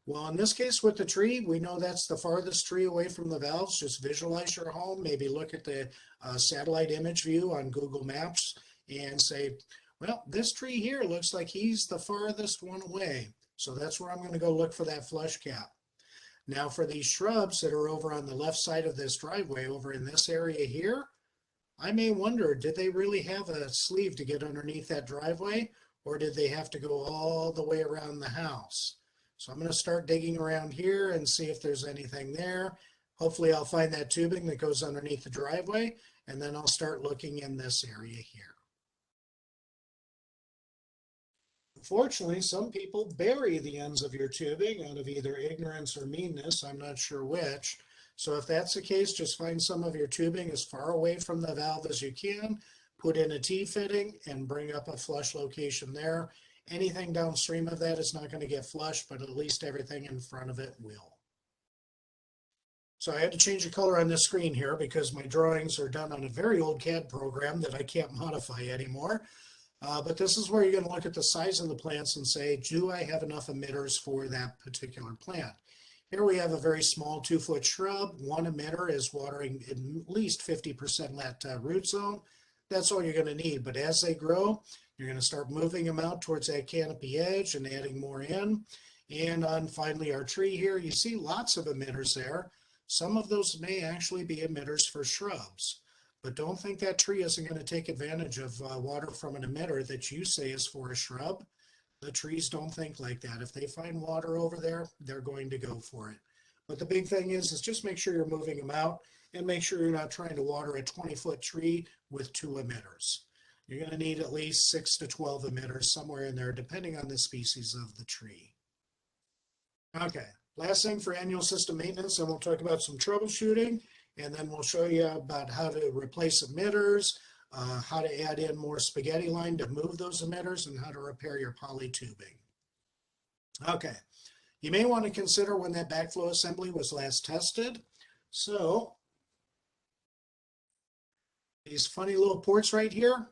Well, in this case with the tree, we know that's the farthest tree away from the valves. Just visualize your home, maybe look at the satellite image view on Google Maps and say, well, this tree here looks like he's the farthest one away. So that's where I'm going to go look for that flush cap. Now for these shrubs that are over on the left side of this driveway, over in this area here, I may wonder, did they really have a sleeve to get underneath that driveway, or did they have to go all the way around the house? So I'm going to start digging around here and see if there's anything there. Hopefully I'll find that tubing that goes underneath the driveway, and then I'll start looking in this area here. Fortunately, some people bury the ends of your tubing out of either ignorance or meanness. I'm not sure which. So if that's the case, just find some of your tubing as far away from the valve as you can, put in a T-fitting and bring up a flush location there. Anything downstream of that is not going to get flushed, but at least everything in front of it will. So I had to change the color on this screen here because my drawings are done on a very old CAD program that I can't modify anymore. But this is where you're going to look at the size of the plants and say, do I have enough emitters for that particular plant? Here we have a very small 2-foot shrub. One emitter is watering at least 50% that root zone. That's all you're going to need. But as they grow, you're going to start moving them out towards that canopy edge and adding more in. And on finally our tree here, you see lots of emitters there. Some of those may actually be emitters for shrubs. But don't think that tree isn't going to take advantage of water from an emitter that you say is for a shrub. The trees don't think like that. If they find water over there, they're going to go for it. But the big thing is just make sure you're moving them out and make sure you're not trying to water a 20-foot tree with 2 emitters. You're going to need at least 6 to 12 emitters somewhere in there, depending on the species of the tree. Okay, last thing for annual system maintenance, and we'll talk about some troubleshooting. And then we'll show you about how to replace emitters, how to add in more spaghetti line to move those emitters, and how to repair your poly tubing. Okay, you may want to consider when that backflow assembly was last tested. So these funny little ports right here,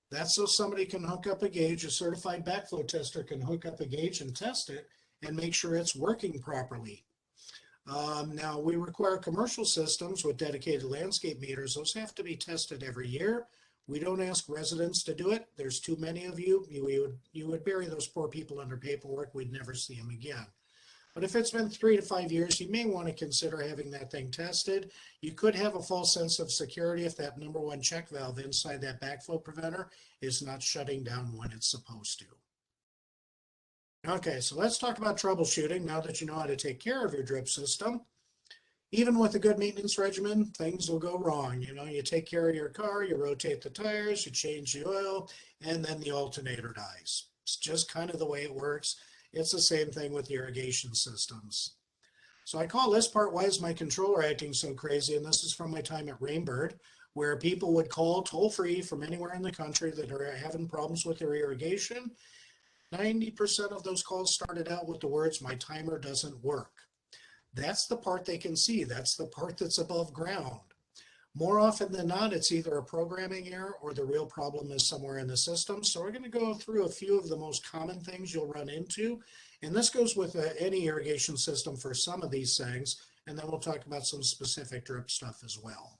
that's so somebody can hook up a gauge, a certified backflow tester can hook up a gauge and test it and make sure it's working properly. Now we require commercial systems with dedicated landscape meters. Those have to be tested every year. We don't ask residents to do it. There's too many of you. You would bury those poor people under paperwork. We'd never see them again. But if it's been 3 to 5 years, you may want to consider having that thing tested. You could have a false sense of security if that #1 check valve inside that backflow preventer is not shutting down when it's supposed to. Okay, so let's talk about troubleshooting now that you know how to take care of your drip system. Even with a good maintenance regimen, things will go wrong. You know, you take care of your car, you rotate the tires, you change the oil, and then the alternator dies. It's just kind of the way it works. It's the same thing with irrigation systems. So I call this part, why is my controller acting so crazy? And this is from my time at Rainbird, where people would call toll-free from anywhere in the country that are having problems with their irrigation. 90% of those calls started out with the words, my timer doesn't work. That's the part they can see. That's the part that's above ground. More often than not, it's either a programming error or the real problem is somewhere in the system. So we're going to go through a few of the most common things you'll run into. And this goes with any irrigation system for some of these things. And then we'll talk about some specific drip stuff as well.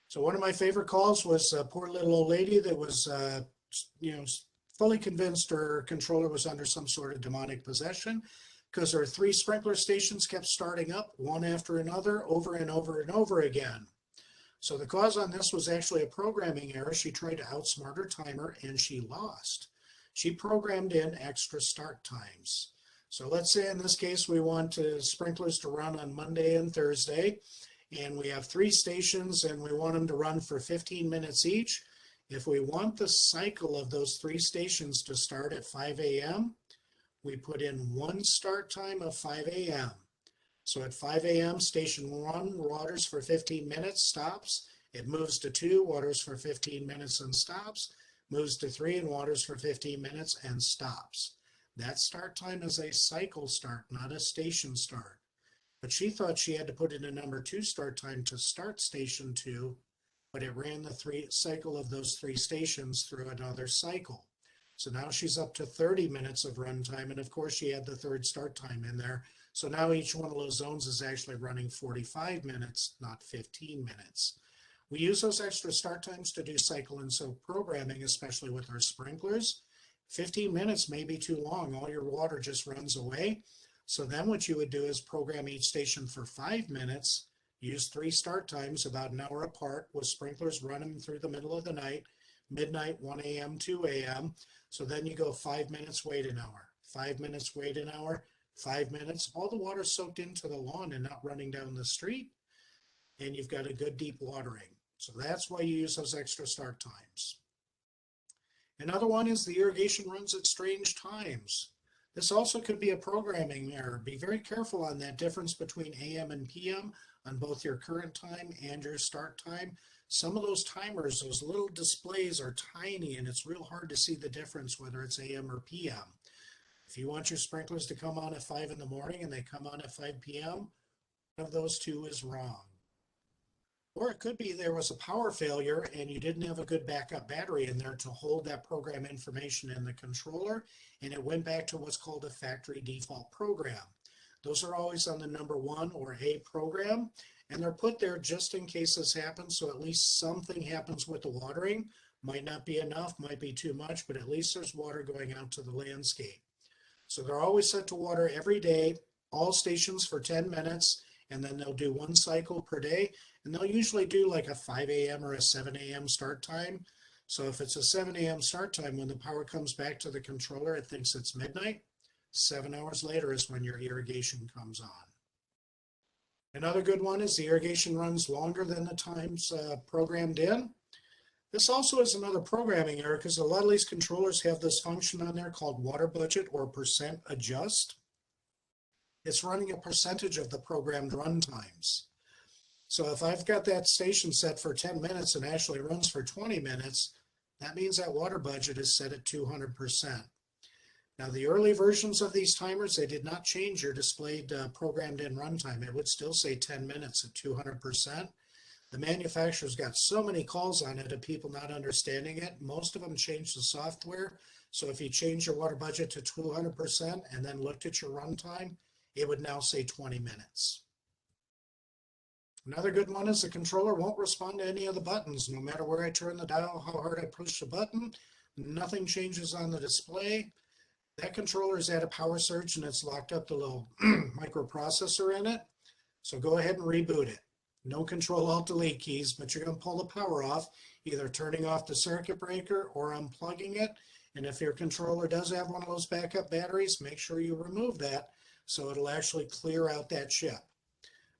So one of my favorite calls was a poor little old lady that was, fully convinced her controller was under some sort of demonic possession because her 3 sprinkler stations kept starting up one after another over and over and over again. So the cause on this was actually a programming error. She tried to outsmart her timer and she lost. She programmed in extra start times. So let's say in this case we want sprinklers to run on Monday and Thursday, and we have 3 stations and we want them to run for 15 minutes each. If we want the cycle of those 3 stations to start at 5 a.m., we put in 1 start time of 5 a.m. So at 5 a.m., station 1 waters for 15 minutes, stops. It moves to 2, waters for 15 minutes and stops. Moves to 3 and waters for 15 minutes and stops. That start time is a cycle start, not a station start. But she thought she had to put in a number 2 start time to start station 2, but it ran the cycle of those 3 stations through another cycle. So now she's up to 30 minutes of runtime, and of course she had the 3rd start time in there. So now each one of those zones is actually running 45 minutes, not 15 minutes. We use those extra start times to do cycle and soak programming, especially with our sprinklers. 15 minutes may be too long. All your water just runs away. So then what you would do is program each station for 5 minutes, use 3 start times about an hour apart with sprinklers running through the middle of the night, midnight, 1 a.m., 2 a.m. So then you go 5 minutes, wait an hour, 5 minutes, wait an hour, 5 minutes, all the water soaked into the lawn and not running down the street. And you've got a good deep watering. So that's why you use those extra start times. Another one is the irrigation runs at strange times. This also could be a programming error. Be very careful on that difference between AM and PM on both your current time and your start time. Some of those timers, those little displays are tiny and it's real hard to see the difference whether it's AM or PM. If you want your sprinklers to come on at 5 in the morning and they come on at 5 PM, one of those two is wrong. Or it could be there was a power failure and you didn't have a good backup battery in there to hold that program information in the controller, and it went back to what's called a factory default program. Those are always on the number 1 or A program, and they're put there just in case this happens, so at least something happens with the watering. Might not be enough, might be too much, but at least there's water going out to the landscape. So they're always set to water every day, all stations for 10 minutes, and then they'll do 1 cycle per day. And they'll usually do like a 5 a.m. or a 7 a.m. start time. So if it's a 7 a.m. start time, when the power comes back to the controller, it thinks it's midnight. 7 hours later is when your irrigation comes on. Another good one is the irrigation runs longer than the times programmed in. This also is another programming error because a lot of these controllers have this function on there called water budget or percent adjust. It's running a percentage of the programmed run times. So if I've got that station set for 10 minutes and actually runs for 20 minutes, that means that water budget is set at 200%. Now the early versions of these timers, they did not change your displayed programmed in runtime. It would still say 10 minutes at 200%. The manufacturer's got so many calls on it of people not understanding it. Most of them changed the software. So if you change your water budget to 200% and then looked at your runtime, it would now say 20 minutes. Another good one is the controller won't respond to any of the buttons. No matter where I turn the dial, how hard I push the button, nothing changes on the display. That controller is at a power surge and it's locked up the little microprocessor in it. So go ahead and reboot it. No Control-Alt-Delete keys, but you're going to pull the power off, either turning off the circuit breaker or unplugging it. And if your controller does have one of those backup batteries, make sure you remove that so it'll actually clear out that chip.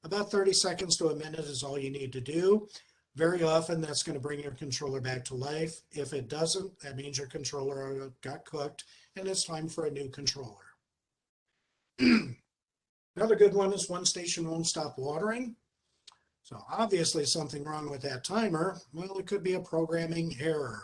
About 30 seconds to a minute is all you need to do. Very often that's going to bring your controller back to life. If it doesn't, that means your controller got cooked and it's time for a new controller. Another good one is one station won't stop watering. So obviously something wrong with that timer. Well, it could be a programming error.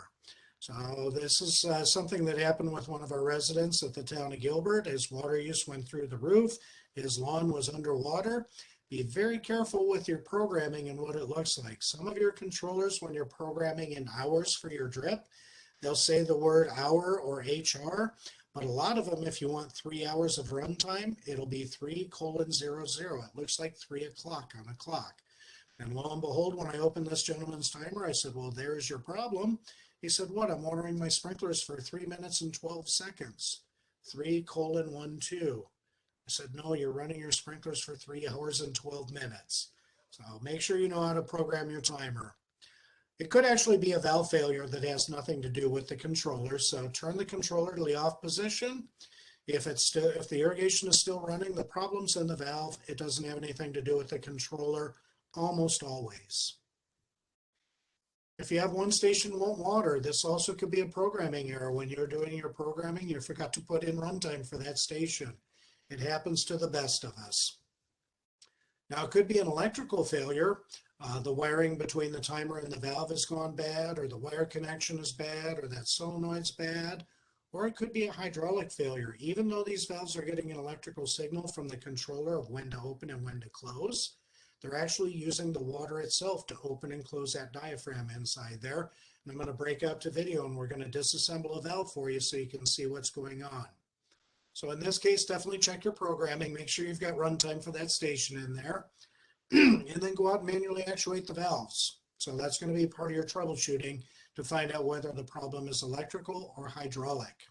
So this is something that happened with one of our residents at the town of Gilbert. His water use went through the roof. His lawn was underwater. Be very careful with your programming and what it looks like. Some of your controllers, when you're programming in hours for your drip, they'll say the word hour or HR, but a lot of them, if you want 3 hours of runtime, it'll be 3:00. It looks like 3 o'clock on a clock. And lo and behold, when I opened this gentleman's timer, I said, well, there's your problem. He said, what? I'm ordering my sprinklers for 3 minutes and 12 seconds. 3:12. I said, no, you're running your sprinklers for 3 hours and 12 minutes. So make sure you know how to program your timer. It could actually be a valve failure that has nothing to do with the controller. So turn the controller to the off position. If the irrigation is still running, the problem's in the valve. It doesn't have anything to do with the controller, almost always. If you have one station won't water, this also could be a programming error. When you're doing your programming, you forgot to put in runtime for that station. It happens to the best of us. Now, it could be an electrical failure. The wiring between the timer and the valve has gone bad, or the wire connection is bad, or that solenoid's bad, or it could be a hydraulic failure. Even though these valves are getting an electrical signal from the controller of when to open and when to close, they're actually using the water itself to open and close that diaphragm inside there. And I'm going to break out to video and we're going to disassemble a valve for you so you can see what's going on. So in this case, definitely check your programming. Make sure you've got runtime for that station in there. And then go out and manually actuate the valves. So that's going to be part of your troubleshooting to find out whether the problem is electrical or hydraulic.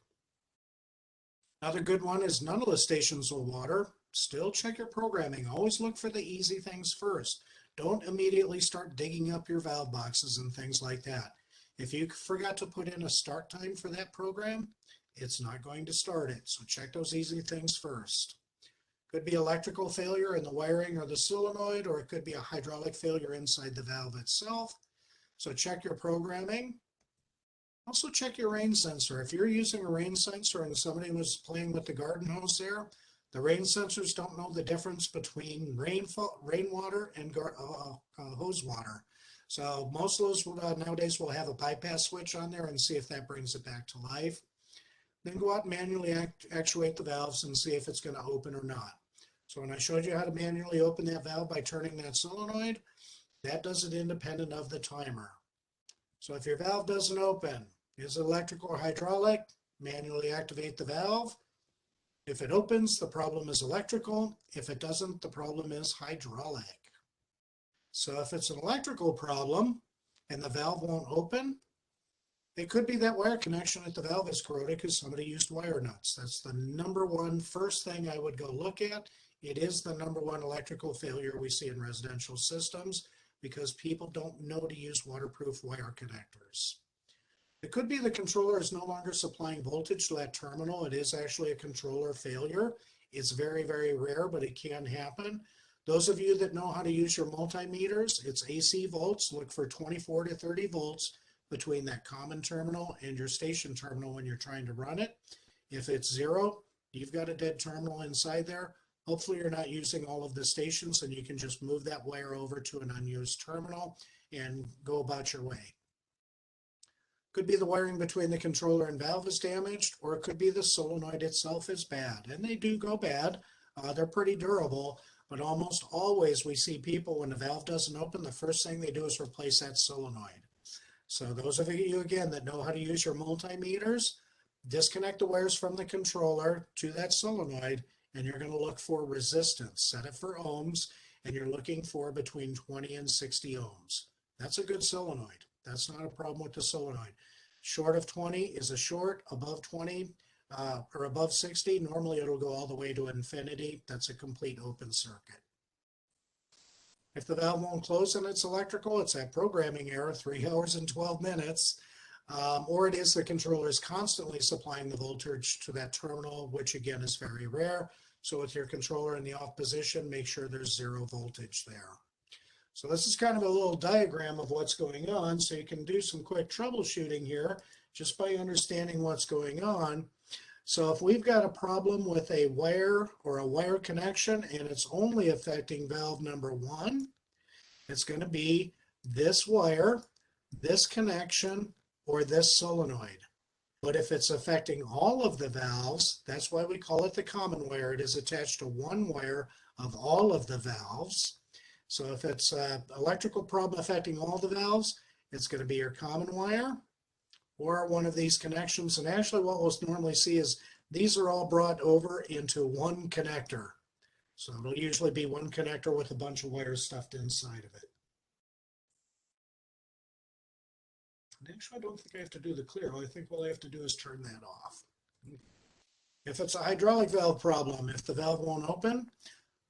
Another good one is none of the stations will water. Still check your programming. Always look for the easy things first. Don't immediately start digging up your valve boxes and things like that. If you forgot to put in a start time for that program, it's not going to start it. So check those easy things first. Could be electrical failure in the wiring or the solenoid, or it could be a hydraulic failure inside the valve itself. So check your programming. Also check your rain sensor. If you're using a rain sensor and somebody was playing with the garden hose there, the rain sensors don't know the difference between rainwater and hose water. So most of those nowadays will have a bypass switch on there and see if that brings it back to life. Then go out and manually actuate the valves and see if it's going to open or not. So when I showed you how to manually open that valve by turning that solenoid, that does it independent of the timer. So if your valve doesn't open, is it electrical or hydraulic? Manually activate the valve. If it opens, the problem is electrical. If it doesn't, the problem is hydraulic. So if it's an electrical problem and the valve won't open, it could be that wire connection at the valve is corroded because somebody used wire nuts. That's the number one first thing I would go look at. It is the number one electrical failure we see in residential systems because people don't know to use waterproof wire connectors. It could be the controller is no longer supplying voltage to that terminal. It is actually a controller failure. It's very, very rare, but it can happen. Those of you that know how to use your multimeters, it's AC volts. Look for 24 to 30 volts between that common terminal and your station terminal when you're trying to run it. If it's 0, you've got a dead terminal inside there. Hopefully you're not using all of the stations and you can just move that wire over to an unused terminal and go about your way. Could be the wiring between the controller and valve is damaged, or it could be the solenoid itself is bad. And they do go bad. They're pretty durable, but almost always we see people when the valve doesn't open, the first thing they do is replace that solenoid. So those of you, again, that know how to use your multimeters, disconnect the wires from the controller to that solenoid, and you're going to look for resistance. Set it for ohms, and you're looking for between 20 and 60 ohms. That's a good solenoid. That's not a problem with the solenoid. Short of 20 is a short, above 20 or above 60, normally it'll go all the way to infinity. That's a complete open circuit. If the valve won't close and it's electrical, it's that programming error, 3 hours and 12 minutes. Or it is the controller is constantly supplying the voltage to that terminal, which again is very rare. So with your controller in the off position, make sure there's 0 voltage there. So this is kind of a little diagram of what's going on. So you can do some quick troubleshooting here just by understanding what's going on. So if we've got a problem with a wire or a wire connection and it's only affecting valve number 1, it's going to be this wire, this connection, or this solenoid. But if it's affecting all of the valves, that's why we call it the common wire. It is attached to one wire of all of the valves. So if it's an electrical problem affecting all the valves, it's going to be your common wire or one of these connections. And actually what we'll normally see is these are all brought over into one connector. So it'll usually be one connector with a bunch of wires stuffed inside of it. And actually, I don't think I have to do the clear. I think all I have to do is turn that off. If it's a hydraulic valve problem, if the valve won't open,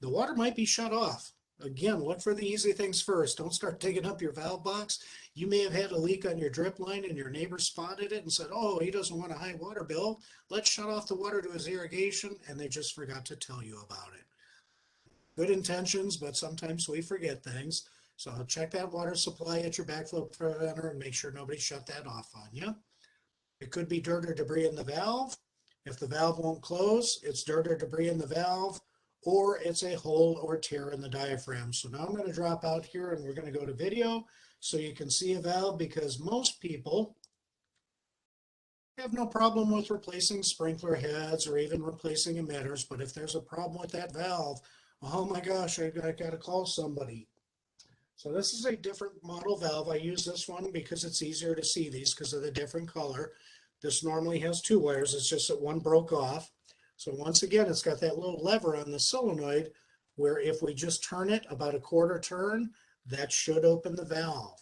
the water might be shut off. Again, look for the easy things first. Don't start digging up your valve box. You may have had a leak on your drip line and your neighbor spotted it and said, oh, he doesn't want a high water bill. Let's shut off the water to his irrigation. And they just forgot to tell you about it. Good intentions, but sometimes we forget things. So check that water supply at your backflow preventer and make sure nobody shut that off on you. It could be dirt or debris in the valve. If the valve won't close, it's dirt or debris in the valve, or it's a hole or tear in the diaphragm. So now I'm going to drop out here and we're going to go to video so you can see a valve, because most people have no problem with replacing sprinkler heads or even replacing emitters. But if there's a problem with that valve, oh my gosh, I got to call somebody. So this is a different model valve. I use this one because it's easier to see these because of the different color. This normally has 2 wires. It's just that one broke off. So once again, it's got that little lever on the solenoid where if we just turn it about a quarter turn, that should open the valve.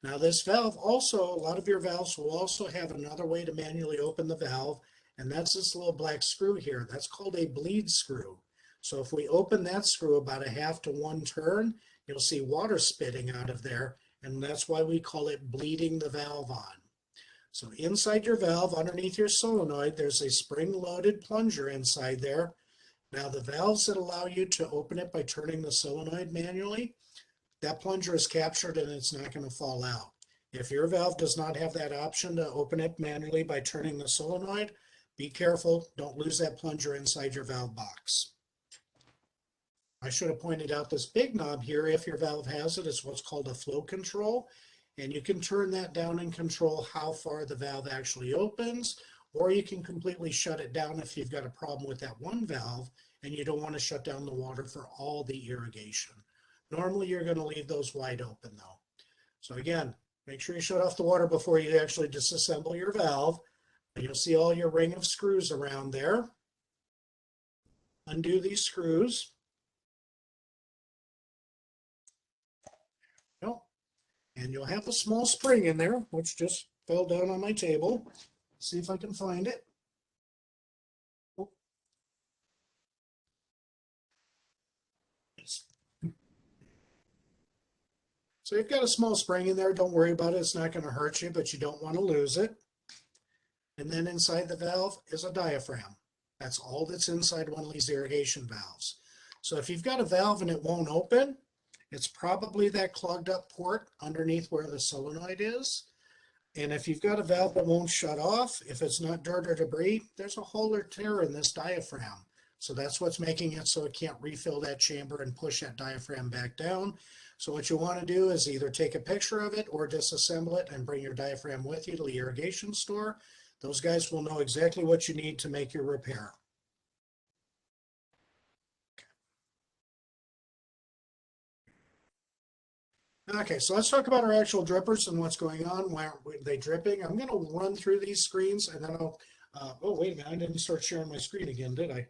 Now this valve also, a lot of your valves will also have another way to manually open the valve, and that's this little black screw here. That's called a bleed screw. So if we open that screw about a 1/2 to 1 turn, you'll see water spitting out of there, and that's why we call it bleeding the valve on. So inside your valve, underneath your solenoid, there's a spring-loaded plunger inside there. Now the valves that allow you to open it by turning the solenoid manually, that plunger is captured and it's not going to fall out. If your valve does not have that option to open it manually by turning the solenoid, be careful, don't lose that plunger inside your valve box. I should have pointed out this big knob here, if your valve has it, is what's called a flow control. And you can turn that down and control how far the valve actually opens, or you can completely shut it down if you've got a problem with that one valve and you don't want to shut down the water for all the irrigation. Normally you're going to leave those wide open though. So again, make sure you shut off the water before you actually disassemble your valve. And you'll see all your ring of screws around there. Undo these screws. And you'll have a small spring in there, which just fell down on my table. See if I can find it. Oh. So you've got a small spring in there. Don't worry about it. It's not going to hurt you, but you don't want to lose it. And then inside the valve is a diaphragm. That's all that's inside one of these irrigation valves. So if you've got a valve and it won't open, it's probably that clogged up port underneath where the solenoid is. And if you've got a valve that won't shut off, if it's not dirt or debris, there's a hole or tear in this diaphragm. So that's what's making it so it can't refill that chamber and push that diaphragm back down. So what you want to do is either take a picture of it or disassemble it and bring your diaphragm with you to the irrigation store. Those guys will know exactly what you need to make your repair. Okay, so let's talk about our actual drippers and what's going on. Why aren't they dripping? I'm going to run through these screens and then I'll, oh, wait a minute, I didn't start sharing my screen again, did I?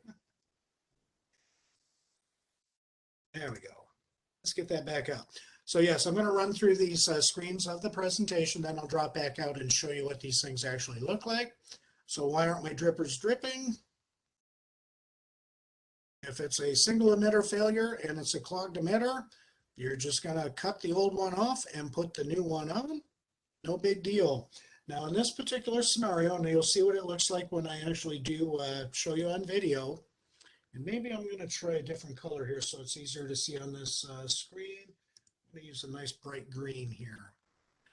There we go. Let's get that back up. So yes, I'm going to run through these screens of the presentation, then I'll drop back out and show you what these things actually look like. So why aren't my drippers dripping? If it's a single emitter failure and it's a clogged emitter, you're just going to cut the old one off and put the new one on. No big deal. Now in this particular scenario, and you'll see what it looks like when I actually do show you on video. And maybe I'm going to try a different color here so it's easier to see on this screen. I'm going to use a nice bright green here.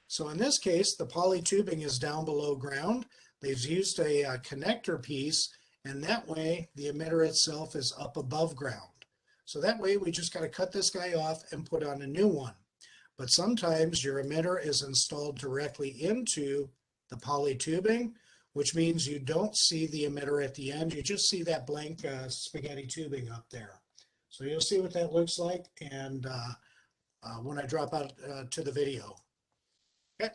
So in this case, the poly tubing is down below ground. They've used a connector piece, and that way the emitter itself is up above ground. So that way we just got to cut this guy off and put on a new one. But sometimes your emitter is installed directly into the poly tubing, which means you don't see the emitter at the end. You just see that blank spaghetti tubing up there. So you'll see what that looks like and when I drop out to the video. Okay.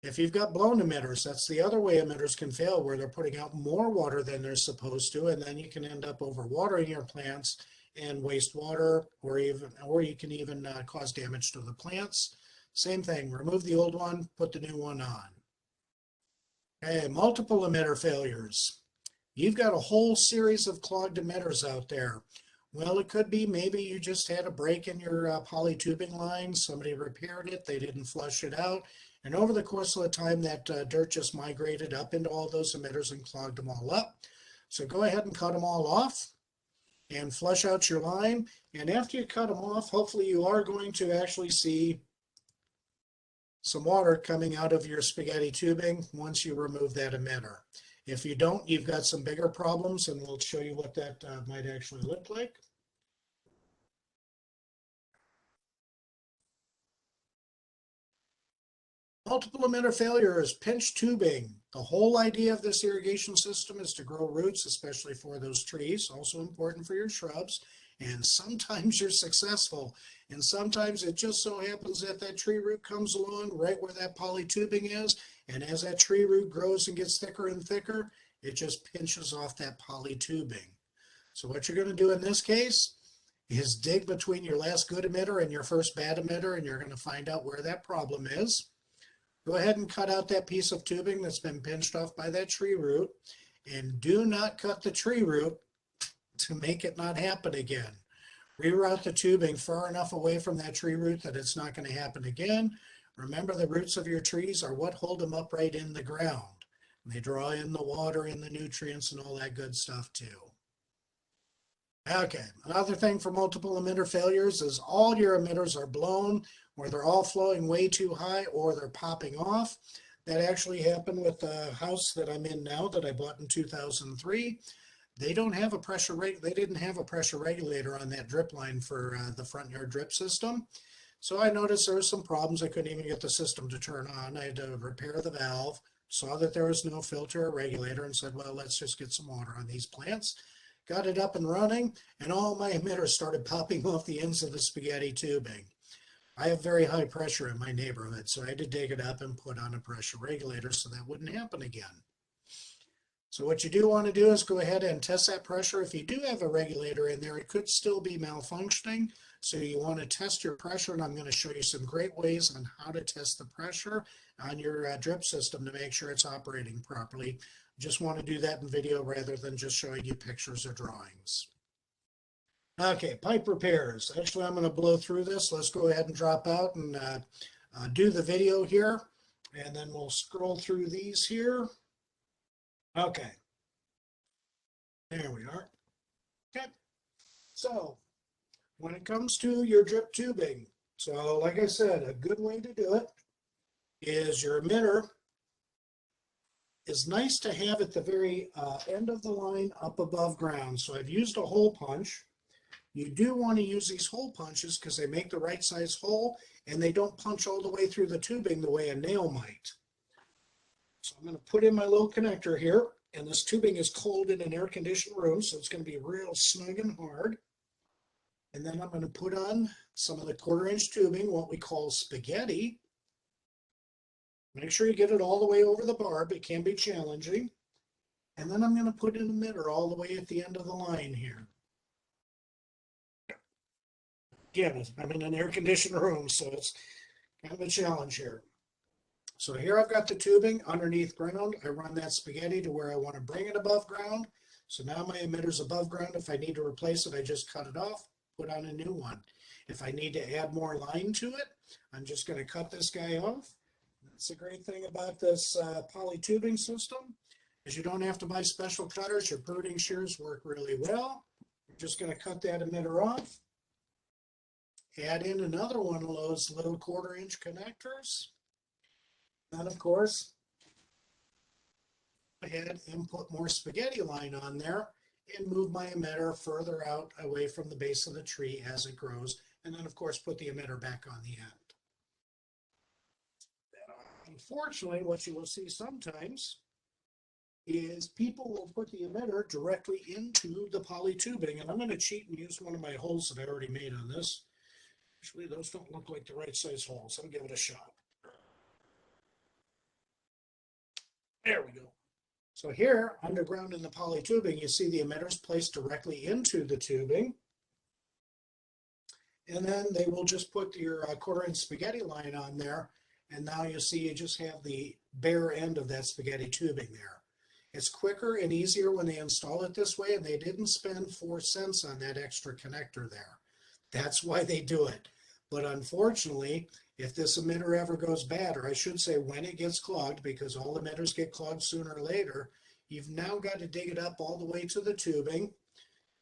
If you've got blown emitters, that's the other way emitters can fail, where they're putting out more water than they're supposed to, and then you can end up overwatering your plants and waste water, or you can even cause damage to the plants. Same thing, remove the old one, put the new one on. Okay, multiple emitter failures. You've got a whole series of clogged emitters out there. Well, it could be maybe you just had a break in your poly tubing line, somebody repaired it, they didn't flush it out, and over the course of the time that dirt just migrated up into all those emitters and clogged them all up. So go ahead and cut them all off and flush out your line. And after you cut them off, hopefully you are going to actually see some water coming out of your spaghetti tubing once you remove that emitter. If you don't, you've got some bigger problems, and we'll show you what that might actually look like. Multiple emitter failures, pinch tubing. The whole idea of this irrigation system is to grow roots, especially for those trees, also important for your shrubs. And sometimes you're successful, and sometimes it just so happens that that tree root comes along right where that poly tubing is, and as that tree root grows and gets thicker and thicker, it just pinches off that poly tubing. So what you're going to do in this case is dig between your last good emitter and your first bad emitter, and you're going to find out where that problem is. Go ahead and cut out that piece of tubing that's been pinched off by that tree root, and do not cut the tree root to make it not happen again. Reroute the tubing far enough away from that tree root that it's not going to happen again. Remember, the roots of your trees are what hold them upright in the ground. And they draw in the water and the nutrients and all that good stuff too. Okay, another thing for multiple emitter failures is all your emitters are blown, or they're all flowing way too high, or they're popping off. That actually happened with the house that I'm in now that I bought in 2003. They don't have a they didn't have a pressure regulator on that drip line for the front yard drip system. So I noticed there were some problems. I couldn't even get the system to turn on. I had to repair the valve, saw that there was no filter or regulator, and said, well, let's just get some water on these plants. Got it up and running, and all my emitters started popping off the ends of the spaghetti tubing. I have very high pressure in my neighborhood, so I had to dig it up and put on a pressure regulator so that wouldn't happen again. So what you do want to do is go ahead and test that pressure. If you do have a regulator in there, it could still be malfunctioning. So you want to test your pressure, and I'm going to show you some great ways on how to test the pressure on your drip system to make sure it's operating properly. Just want to do that in video rather than just showing you pictures or drawings. Okay, pipe repairs. Actually, I'm going to blow through this. Let's go ahead and drop out and do the video here, and then we'll scroll through these here. Okay, there we are. Okay, so when it comes to your drip tubing, so like I said, a good way to do it is your emitter is nice to have at the very end of the line up above ground. So I've used a hole punch. You do want to use these hole punches because they make the right size hole and they don't punch all the way through the tubing the way a nail might. So I'm going to put in my little connector here, and this tubing is cold in an air-conditioned room, so it's going to be real snug and hard. And then I'm going to put on some of the 1/4-inch tubing, what we call spaghetti. Make sure you get it all the way over the barb. It can be challenging. And then I'm going to put an emitter all the way at the end of the line here. Again, I'm in an air-conditioned room, so it's kind of a challenge here. So here I've got the tubing underneath ground. I run that spaghetti to where I want to bring it above ground. So now my emitter's above ground. If I need to replace it, I just cut it off, put on a new one. If I need to add more line to it, I'm just going to cut this guy off. That's the great thing about this poly tubing system is you don't have to buy special cutters. Your pruning shears work really well. You're just going to cut that emitter off. Add in another one of those little 1/4-inch connectors. Then, of course, go ahead and put more spaghetti line on there and move my emitter further out away from the base of the tree as it grows. And then, of course, put the emitter back on the end. Unfortunately, what you will see sometimes is people will put the emitter directly into the poly tubing. And I'm going to cheat and use one of my holes that I already made on this. Actually, those don't look like the right size holes. I'll give it a shot. There we go. So here, underground in the poly tubing, you see the emitters placed directly into the tubing. And then they will just put your 1/4-inch spaghetti line on there. And now you see you just have the bare end of that spaghetti tubing there. It's quicker and easier when they install it this way, and they didn't spend 4 cents on that extra connector there. That's why they do it. But unfortunately, if this emitter ever goes bad, or I should say when it gets clogged, because all emitters get clogged sooner or later, you've now got to dig it up all the way to the tubing.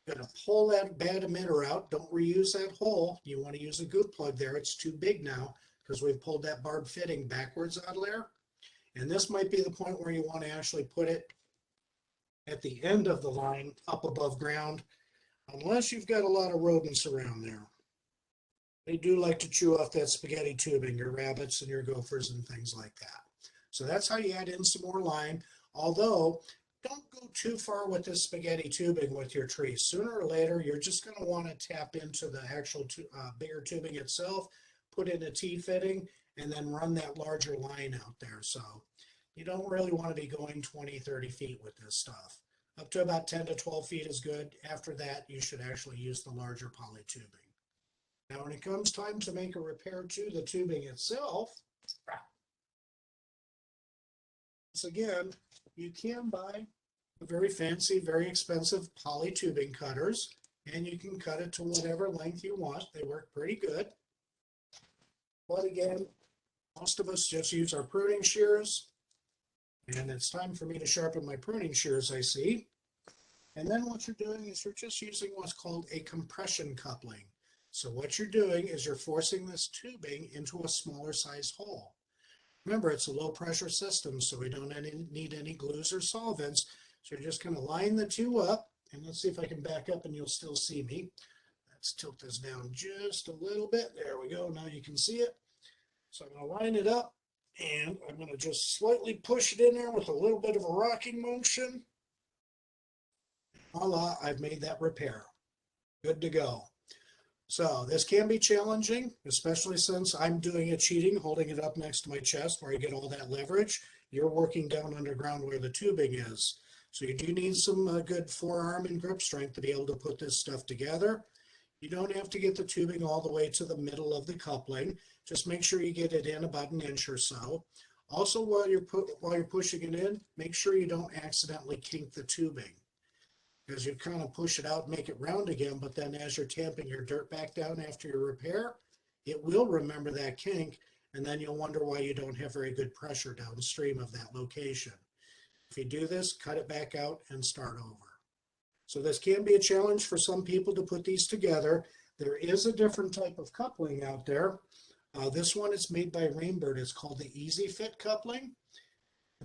You've got to pull that bad emitter out. Don't reuse that hole. You want to use a goop plug there. It's too big now because we've pulled that barb fitting backwards out of there. And this might be the point where you want to actually put it at the end of the line up above ground, unless you've got a lot of rodents around there. They do like to chew off that spaghetti tubing, your rabbits and your gophers and things like that. So that's how you add in some more line. Although, don't go too far with this spaghetti tubing with your tree. Sooner or later, you're just going to want to tap into the actual bigger tubing itself, put in a T-fitting, and then run that larger line out there. So you don't really want to be going 20, 30 feet with this stuff. Up to about 10 to 12 feet is good. After that, you should actually use the larger poly tubing. Now, when it comes time to make a repair to the tubing itself, once again, you can buy a very fancy, very expensive poly tubing cutters, and you can cut it to whatever length you want. They work pretty good. But again, most of us just use our pruning shears, and it's time for me to sharpen my pruning shears, I see. And then what you're doing is you're just using what's called a compression coupling. So what you're doing is you're forcing this tubing into a smaller size hole. Remember, it's a low pressure system, so we don't need any glues or solvents. So you're just going to line the two up, and let's see if I can back up and you'll still see me. Let's tilt this down just a little bit. There we go. Now you can see it. So I'm going to line it up, and I'm going to just slightly push it in there with a little bit of a rocking motion. Voila, I've made that repair. Good to go. So this can be challenging, especially since I'm doing it cheating, holding it up next to my chest where I get all that leverage. You're working down underground where the tubing is. So you do need some good forearm and grip strength to be able to put this stuff together. You don't have to get the tubing all the way to the middle of the coupling. Just make sure you get it in about an inch or so. Also, while you're pushing it in, make sure you don't accidentally kink the tubing, because you kind of push it out and make it round again, but then as you're tamping your dirt back down after your repair, it will remember that kink, and then you'll wonder why you don't have very good pressure downstream of that location. If you do this, cut it back out and start over. So this can be a challenge for some people to put these together. There is a different type of coupling out there. This one is made by Rainbird. It's called the Easy Fit coupling.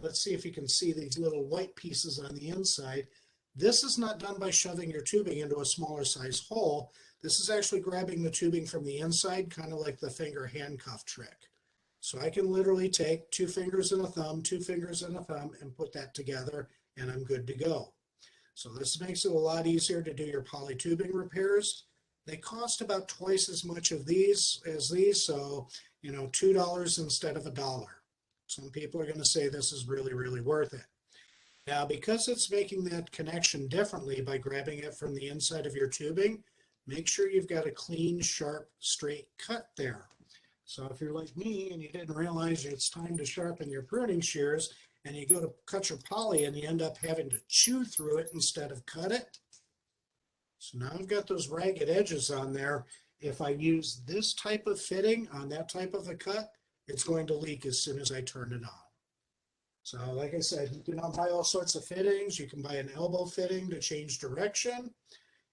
Let's see if you can see these little white pieces on the inside. This is not done by shoving your tubing into a smaller size hole. This is actually grabbing the tubing from the inside, kind of like the finger handcuff trick. So I can literally take 2 fingers and a thumb, 2 fingers and a thumb, and put that together, and I'm good to go. So this makes it a lot easier to do your poly tubing repairs. They cost about twice as much of these as these, so $2 instead of $1. Some people are going to say this is really, really worth it. Now, because it's making that connection differently by grabbing it from the inside of your tubing, make sure you've got a clean, sharp, straight cut there. So if you're like me and you didn't realize it's time to sharpen your pruning shears, and you go to cut your poly and you end up having to chew through it instead of cut it. So now I've got those ragged edges on there. If I use this type of fitting on that type of a cut, it's going to leak as soon as I turn it on. So like I said, you can buy all sorts of fittings. You can buy an elbow fitting to change direction.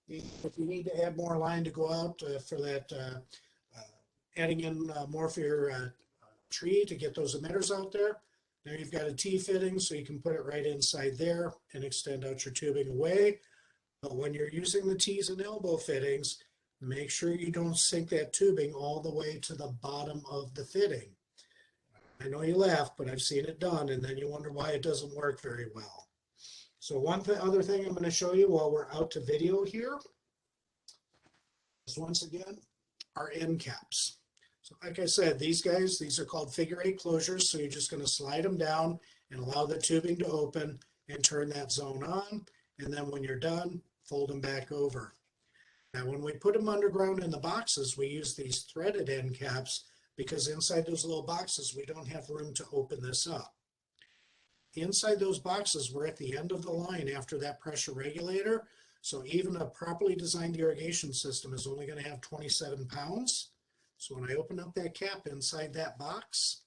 If you need to add more line to go out for that, adding in more for your tree to get those emitters out there. There you've got a T-fitting, so you can put it right inside there and extend out your tubing away. But when you're using the T's and elbow fittings, make sure you don't sink that tubing all the way to the bottom of the fitting. I know you laugh, but I've seen it done, and then you wonder why it doesn't work very well. So other thing I'm going to show you while we're out to video here is, once again, our end caps. So like I said, these are called figure 8 closures, so you're just going to slide them down and allow the tubing to open and turn that zone on, and then when you're done, fold them back over. Now when we put them underground in the boxes, we use these threaded end caps because inside those little boxes, we don't have room to open this up. Inside those boxes, we're at the end of the line after that pressure regulator, so even a properly designed irrigation system is only going to have 27 pounds. So when I open up that cap inside that box,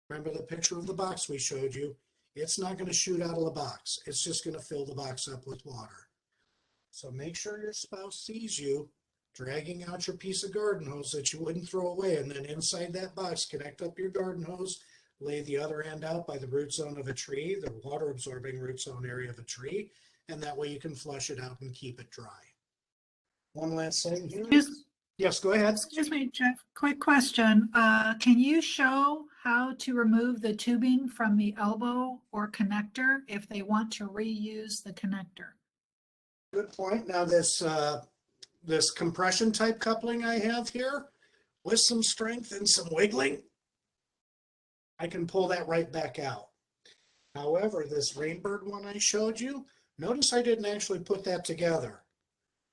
remember the picture of the box we showed you, it's not going to shoot out of the box. It's just going to fill the box up with water. So make sure your spouse sees you dragging out your piece of garden hose that you wouldn't throw away, and then inside that box, connect up your garden hose, lay the other end out by the root zone of a tree, the water absorbing root zone area of a tree, and that way you can flush it out and keep it dry. One last thing here. Yes, go ahead. Excuse me, Jeff, quick question. Can you show how to remove the tubing from the elbow or connector if they want to reuse the connector? Good point. Now this compression type coupling I have here, with some strength and some wiggling, I can pull that right back out. However, this Rainbird one I showed you, notice I didn't actually put that together.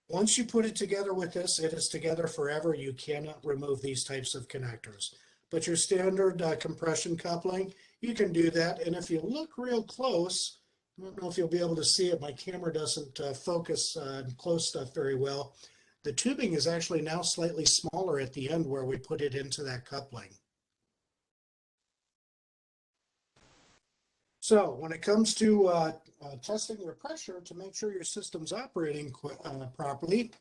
Once you put it together with this, it is together forever. You cannot remove these types of connectors. But your standard compression coupling, you can do that. And if you look real close, I don't know if you'll be able to see it. My camera doesn't focus on close stuff very well. The tubing is actually now slightly smaller at the end where we put it into that coupling. So when it comes to testing your pressure to make sure your system's operating properly,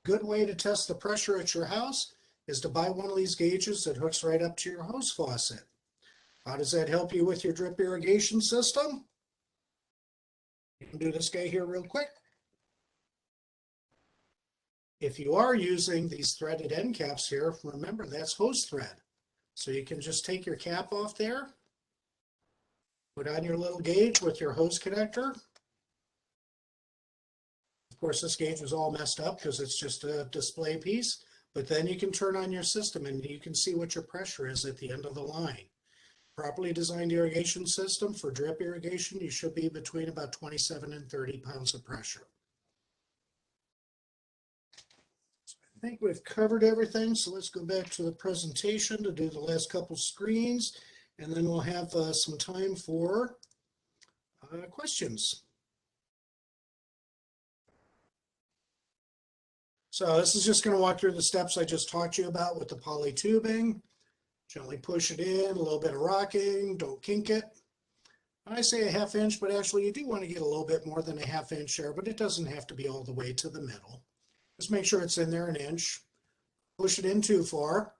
good way to test the pressure at your house is to buy one of these gauges that hooks right up to your hose faucet. How does that help you with your drip irrigation system? You can do this guy here real quick. If you are using these threaded end caps here, remember that's hose thread. So you can just take your cap off there, put on your little gauge with your hose connector. Of course, this gauge was all messed up because it's just a display piece, but then you can turn on your system and you can see what your pressure is at the end of the line. Properly designed irrigation system for drip irrigation, you should be between about 27 and 30 pounds of pressure. I think we've covered everything, so let's go back to the presentation to do the last couple screens, and then we'll have some time for questions. So this is just going to walk through the steps I just taught you about with the poly tubing. Gently push it in, a little bit of rocking, don't kink it. I say a 1/2 inch, but actually you do want to get a little bit more than a 1/2 inch there, but it doesn't have to be all the way to the middle. Just make sure it's in there 1 inch. Push it in too far.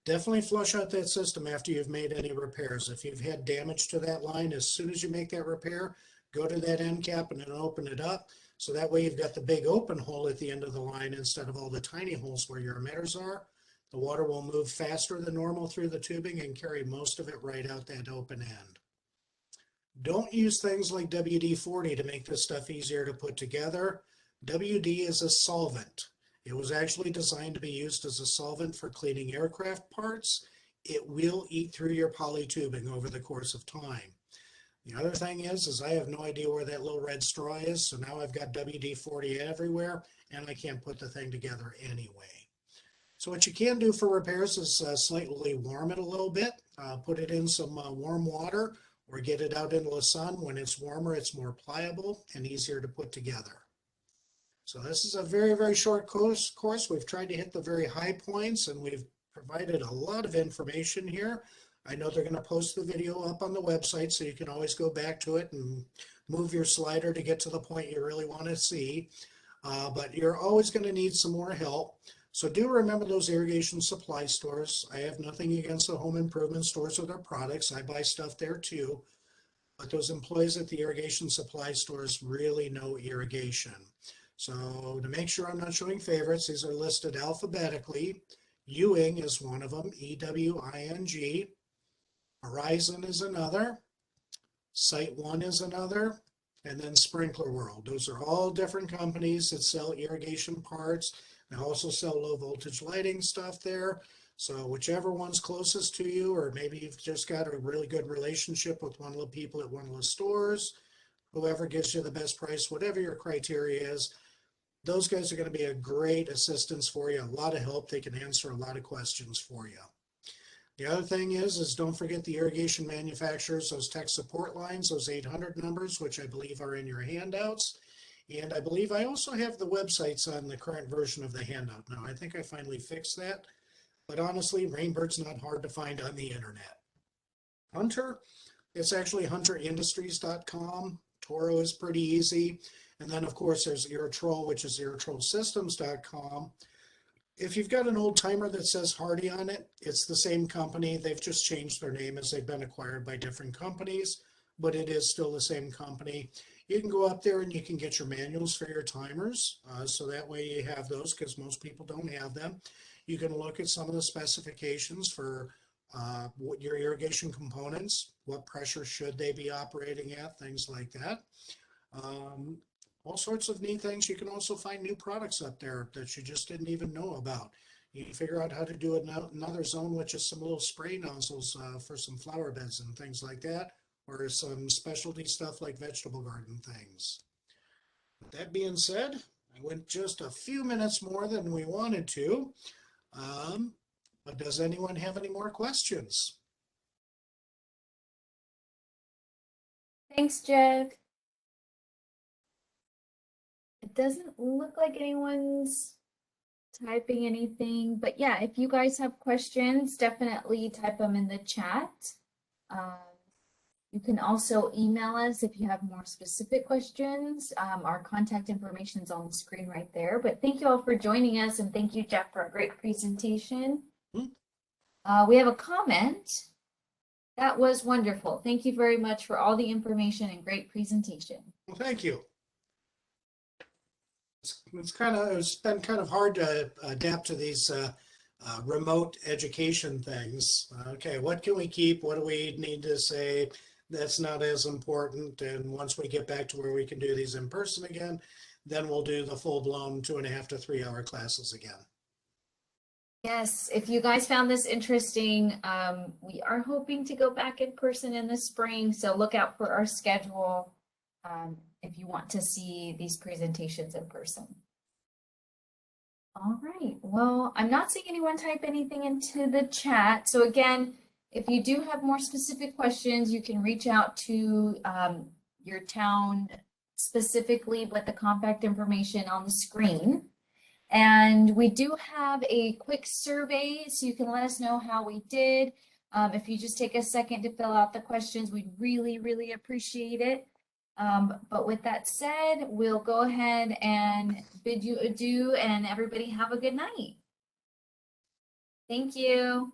Definitely flush out that system after you've made any repairs. If you've had damage to that line, as soon as you make that repair, go to that end cap and then open it up. So that way you've got the big open hole at the end of the line instead of all the tiny holes where your emitters are. The water will move faster than normal through the tubing and carry most of it right out that open end. Don't use things like WD-40 to make this stuff easier to put together. WD is a solvent. It was actually designed to be used as a solvent for cleaning aircraft parts. It will eat through your poly tubing over the course of time. The other thing is I have no idea where that little red straw is, so now I've got WD-40 everywhere, and I can't put the thing together anyway. So what you can do for repairs is slightly warm it a little bit, put it in some warm water, or get it out into the sun. When it's warmer, it's more pliable and easier to put together. So this is a very, very short course. We've tried to hit the very high points, and we've provided a lot of information here. I know they're going to post the video up on the website, so you can always go back to it and move your slider to get to the point you really want to see. But you're always going to need some more help. So do remember those irrigation supply stores. I have nothing against the home improvement stores or their products. I buy stuff there too. But those employees at the irrigation supply stores really know irrigation. So to make sure I'm not showing favorites, these are listed alphabetically. Ewing is one of them, E-W-I-N-G. Horizon is another. Site One is another. And then Sprinkler World. Those are all different companies that sell irrigation parts. They also sell low voltage lighting stuff there. So whichever one's closest to you, or maybe you've just got a really good relationship with one of the people at one of the stores, whoever gives you the best price, whatever your criteria is, those guys are going to be a great assistance for you, a lot of help. They can answer a lot of questions for you. The other thing is don't forget the irrigation manufacturers, those tech support lines, those 800 numbers, which I believe are in your handouts. And I believe I also have the websites on the current version of the handout now. I think I finally fixed that. But honestly, Rainbird's not hard to find on the internet. Hunter, it's actually hunterindustries.com. Toro is pretty easy. And then, of course, there's Irritroll, which is irritrollsystems.com. If you've got an old timer that says Hardy on it, it's the same company. They've just changed their name as they've been acquired by different companies, but it is still the same company. You can go up there and you can get your manuals for your timers. So that way you have those, because most people don't have them. You can look at some of the specifications for what your irrigation components, what pressure should they be operating at, things like that. All sorts of neat things. You can also find new products up there that you just didn't even know about. You can figure out how to do another zone with just some little spray nozzles for some flower beds and things like that, or some specialty stuff like vegetable garden things. With that being said, I went just a few minutes more than we wanted to. But does anyone have any more questions? Thanks, Jeff. It doesn't look like anyone's typing anything, but yeah, if you guys have questions, definitely type them in the chat. You can also email us if you have more specific questions. Our contact information is on the screen right there. But thank you all for joining us, and thank you, Jeff, for a great presentation. We have a comment. That was wonderful. Thank you very much for all the information and great presentation. Well, thank you. It's been kind of hard to adapt to these remote education things. Okay, what can we keep? What do we need to say that's not as important? And once we get back to where we can do these in person again, then we'll do the full-blown 2.5 to 3 hour classes again. Yes, if you guys found this interesting, we are hoping to go back in person in the spring, so look out for our schedule if you want to see these presentations in person. All right, well, I'm not seeing anyone type anything into the chat. So again, if you do have more specific questions, you can reach out to your town specifically with the contact information on the screen. And we do have a quick survey, so you can let us know how we did. If you just take a second to fill out the questions, we'd really, really appreciate it. But with that said, we'll go ahead and bid you adieu, and everybody have a good night. Thank you.